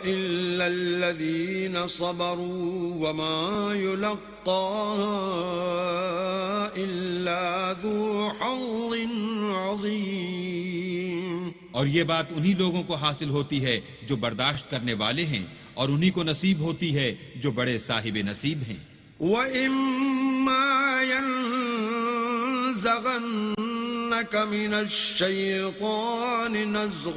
إلا الذين صبروا وما يلقاها إلا ذو حظ عظيم. اور یہ بات انہی لوگوں کو حاصل ہوتی ہے جو برداشت کرنے والے ہیں اور انہی کو نصیب ہوتی ہے جو بڑے صاحب نصیب ہیں. وَإِمَّا يَنزَغَنَّكَ مِنَ الشَّيْطَانِ نَزْغٌ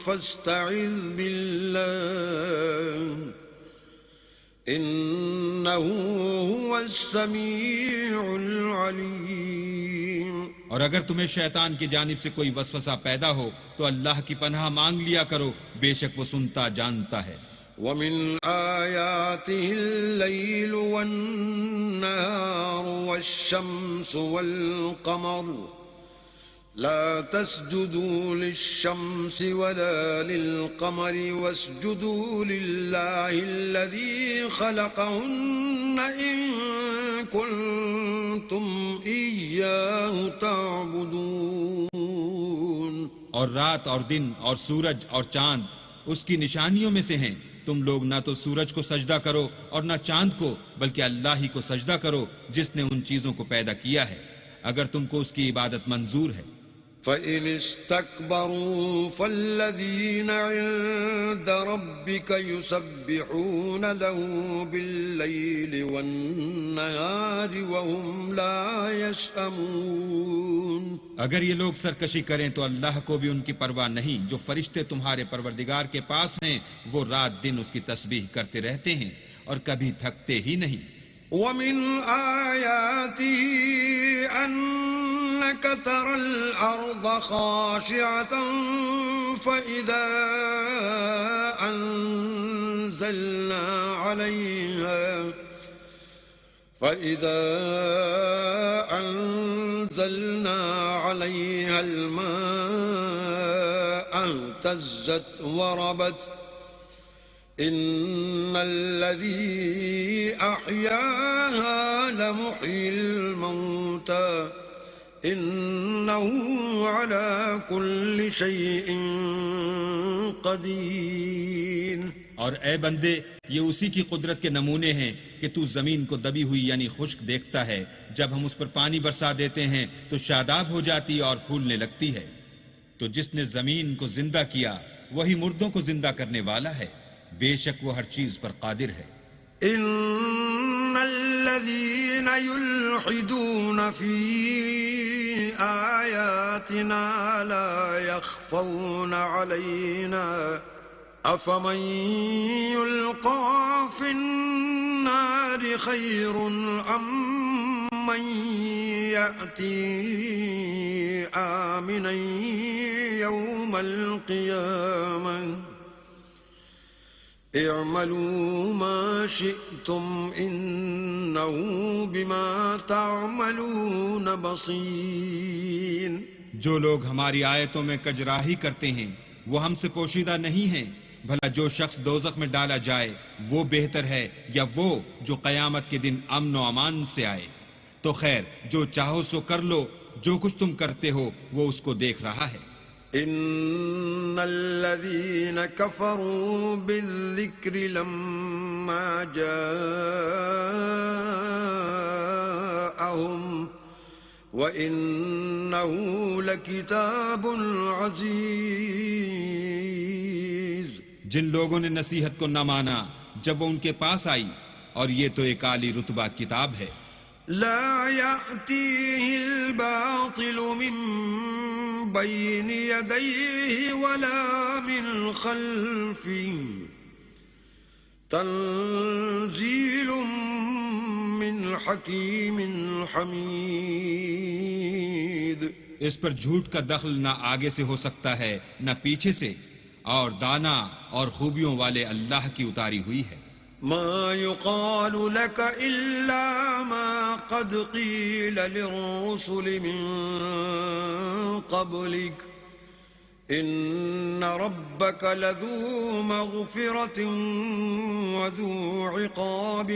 فَاسْتَعِذْ بِاللَّهِ إِنَّهُ هُوَ السَّمِيعُ الْعَلِيمُ. اور اگر تمہیں شیطان کی جانب سے کوئی وسوسہ پیدا ہو تو اللہ کی پناہ مانگ لیا کرو، بے شک وہ سنتا جانتا ہے. وَمِنْ آيَاتِهِ اللَّيْلُ وَالنَّهَارُ وَالشَّمْسُ وَالْقَمَرُ لَا تَسْجُدُوا لِلشَّمْسِ وَلَا لِلْقَمَرِ وَاسْجُدُوا لِلَّهِ الَّذِي خَلَقَهُنَّ إِن كُنتُمْ إِيَّاهُ تَعْبُدُونَ. اور رات اور دن اور سورج اور چاند اس کی نشانیوں میں سے ہیں. تم لوگ نہ تو سورج کو سجدہ کرو اور نہ چاند کو، بلکہ اللہ ہی کو سجدہ کرو جس نے ان چیزوں کو پیدا کیا ہے، اگر تم کو اس کی عبادت منظور ہے. فَإِنِ اسْتَكْبَرُوا فَالَّذِينَ عِندَ رَبِّكَ يُسَبِّحُونَ لَهُ بِاللَّيْلِ وَالنَّهَارِ وَهُمْ لَا يَسْأَمُونَ. اگر یہ لوگ سرکشی کریں تو اللہ کو بھی ان کی پرواہ نہیں. جو فرشتے تمہارے پروردگار کے پاس ہیں وہ رات دن اس کی تسبیح کرتے رہتے ہیں اور کبھی تھکتے ہی نہیں. وَمِنْ آيَاتِهِ أَنَّكَ تَرَى الْأَرْضَ خَاشِعَةً فَإِذَا أَنزَلْنَا عَلَيْهَا الْمَاءَ اهْتَزَّتْ وَرَبَتْ إِنَّ الَّذِي أَحْيَاهَا لَمُحْيِي الْمَوْتَى إِنَّهُ عَلَى كُلِّ شَيْءٍ قَدِيرٌ. اور اے بندے، یہ اسی کی قدرت کے نمونے ہیں کہ تو زمین کو دبی ہوئی یعنی خشک دیکھتا ہے. جب ہم اس پر پانی برسا دیتے ہیں تو شاداب ہو جاتی اور پھولنے لگتی ہے. تو جس نے زمین کو زندہ کیا وہی مردوں کو زندہ کرنے والا ہے. بے شک وہ ہر چیز پر قادر ہے. إِنَّ الَّذِينَ يُلْحِدُونَ فِي آيَاتِنَا لَا يَخْفَوْنَ عَلَيْنَا أَفَمَن يُلْقَىٰ فِي النَّارِ خَيْرٌ أَم مَّن يَأْتِي آمِنًا يَوْمَ الْقِيَامَةِ اعملوا ما شئتم إنه بما تعملون بصير. جو لوگ ہماری آیتوں میں کجراہی کرتے ہیں وہ ہم سے پوشیدہ نہیں ہیں. بھلا جو شخص دوزخ میں ڈالا جائے وہ بہتر ہے یا وہ جو قیامت کے دن امن و امان سے آئے؟ تو خیر جو چاہو سو کر لو، جو کچھ تم کرتے ہو وہ اس کو دیکھ رہا ہے. إن الذين كفروا بالذكر لما جاءهم وَإِنَّهُ لَكِتَابٌ عَزِيزٌ. جن لوگوں نے نصیحت کو نہ مانا جب وہ ان کے پاس آئی، اور یہ تو ایک اعلی رتبہ کتاب ہے، لا يأتيه الباطل من بين يديه ولا من خلفه تنزيل من حكيم حميد. اس پر جھوٹ کا دخل نہ آگے سے ہو سکتا ہے نہ پیچھے سے، اور دانا اور خوبیوں والے اللہ کی اتاری ہوئی ہے. ما يقال لك إلا ما قد قيل للرسل من قبلك إن ربك لذو مغفرة وذو عقاب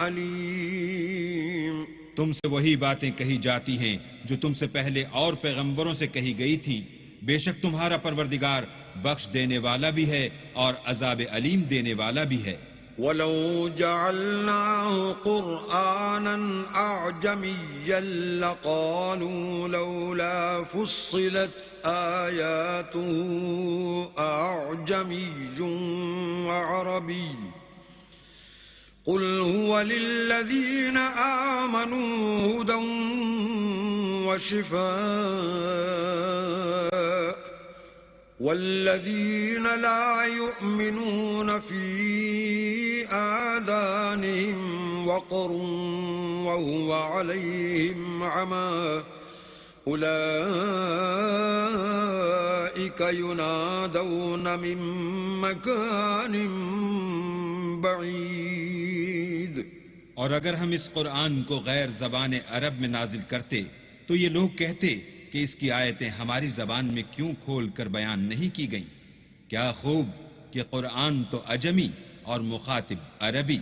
أليم. تم سے وہی باتیں کہی جاتی ہیں جو تم سے پہلے اور پیغمبروں سے کہی گئی تھی. بے شک تمہارا پروردگار بخش دینے والا بھی ہے اور عذاب علیم دینے والا بھی ہے. وَلَوْ جَعَلْنَاهُ قُرْآنًا أَعْجَمِيًّا لَقَالُوا لَوْلَا فُصِّلَتْ آيَاتُهُ أَعْجَمِيٌّ وَعَرَبِيٌّ قُلْ هُوَ لِلَّذِينَ آمَنُوا هُدًى وَشِفَاءٌ وَالَّذِينَ لَا يُؤْمِنُونَ فِي آذَانِهِمْ وَقْرٌ وَهُوَ عَلَيْهِمْ عَمًى أُولَئِكَ يُنَادَوْنَ مِن مَّكَانٍ بَعِيدٍ. اور اگر ہم اس قرآن کو غیر زبان عرب میں نازل کرتے تو یہ لوگ کہتے کہ اس کی آیتیں ہماری زبان میں کیوں کھول کر بیان نہیں کی گئیں؟ کیا خوب کہ قرآن تو عجمی اور مخاطب عربی.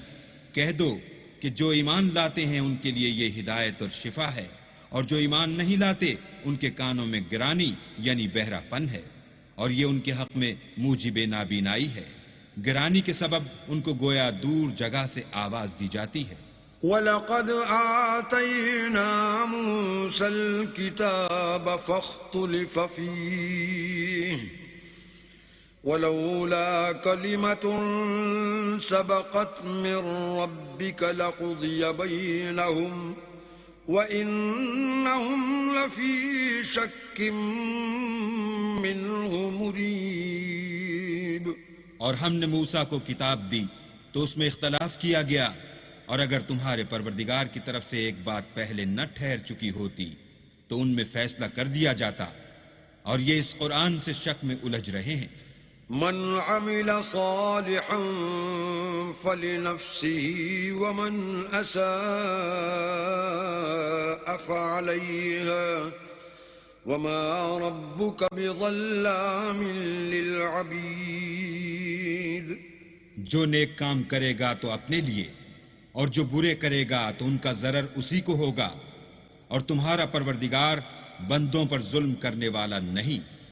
کہہ دو کہ جو ایمان لاتے ہیں ان کے لیے یہ ہدایت اور شفا ہے، اور جو ایمان نہیں لاتے ان کے کانوں میں گرانی یعنی بہرا پن ہے، اور یہ ان کے حق میں موجب نابینائی ہے. گرانی کے سبب ان کو گویا دور جگہ سے آواز دی جاتی ہے. وَلَقَدْ آتَيْنَا مُوسَى الْكِتَابَ فَاخْتُلِفَ فِيهِ وَلَوْلَا كَلِمَةٌ سَبَقَتْ مِنْ رَبِّكَ لَقُضِيَ بَيْنَهُمْ وَإِنَّهُمْ لَفِي شَكٍّ مِّنْهُ مُرِيبٍ. اور ہم نے موسیٰ کو کتاب دی تو اس میں اختلاف کیا گیا، اور اگر تمہارے پروردگار کی طرف سے ایک بات پہلے نہ ٹھہر چکی ہوتی تو ان میں فیصلہ کر دیا جاتا، اور یہ اس قرآن سے شک میں الجھ رہے ہیں. من عمل صالحا فلنفسه ومن أساء فعليها وما ربك بظلام للعبيد. جو نیک کام کرے گا تو اپنے لیے، اور جو برے کرے گا تو ان کا ضرر اسی کو ہوگا، اور تمہارا پروردگار بندوں پر ظلم کرنے والا نہیں.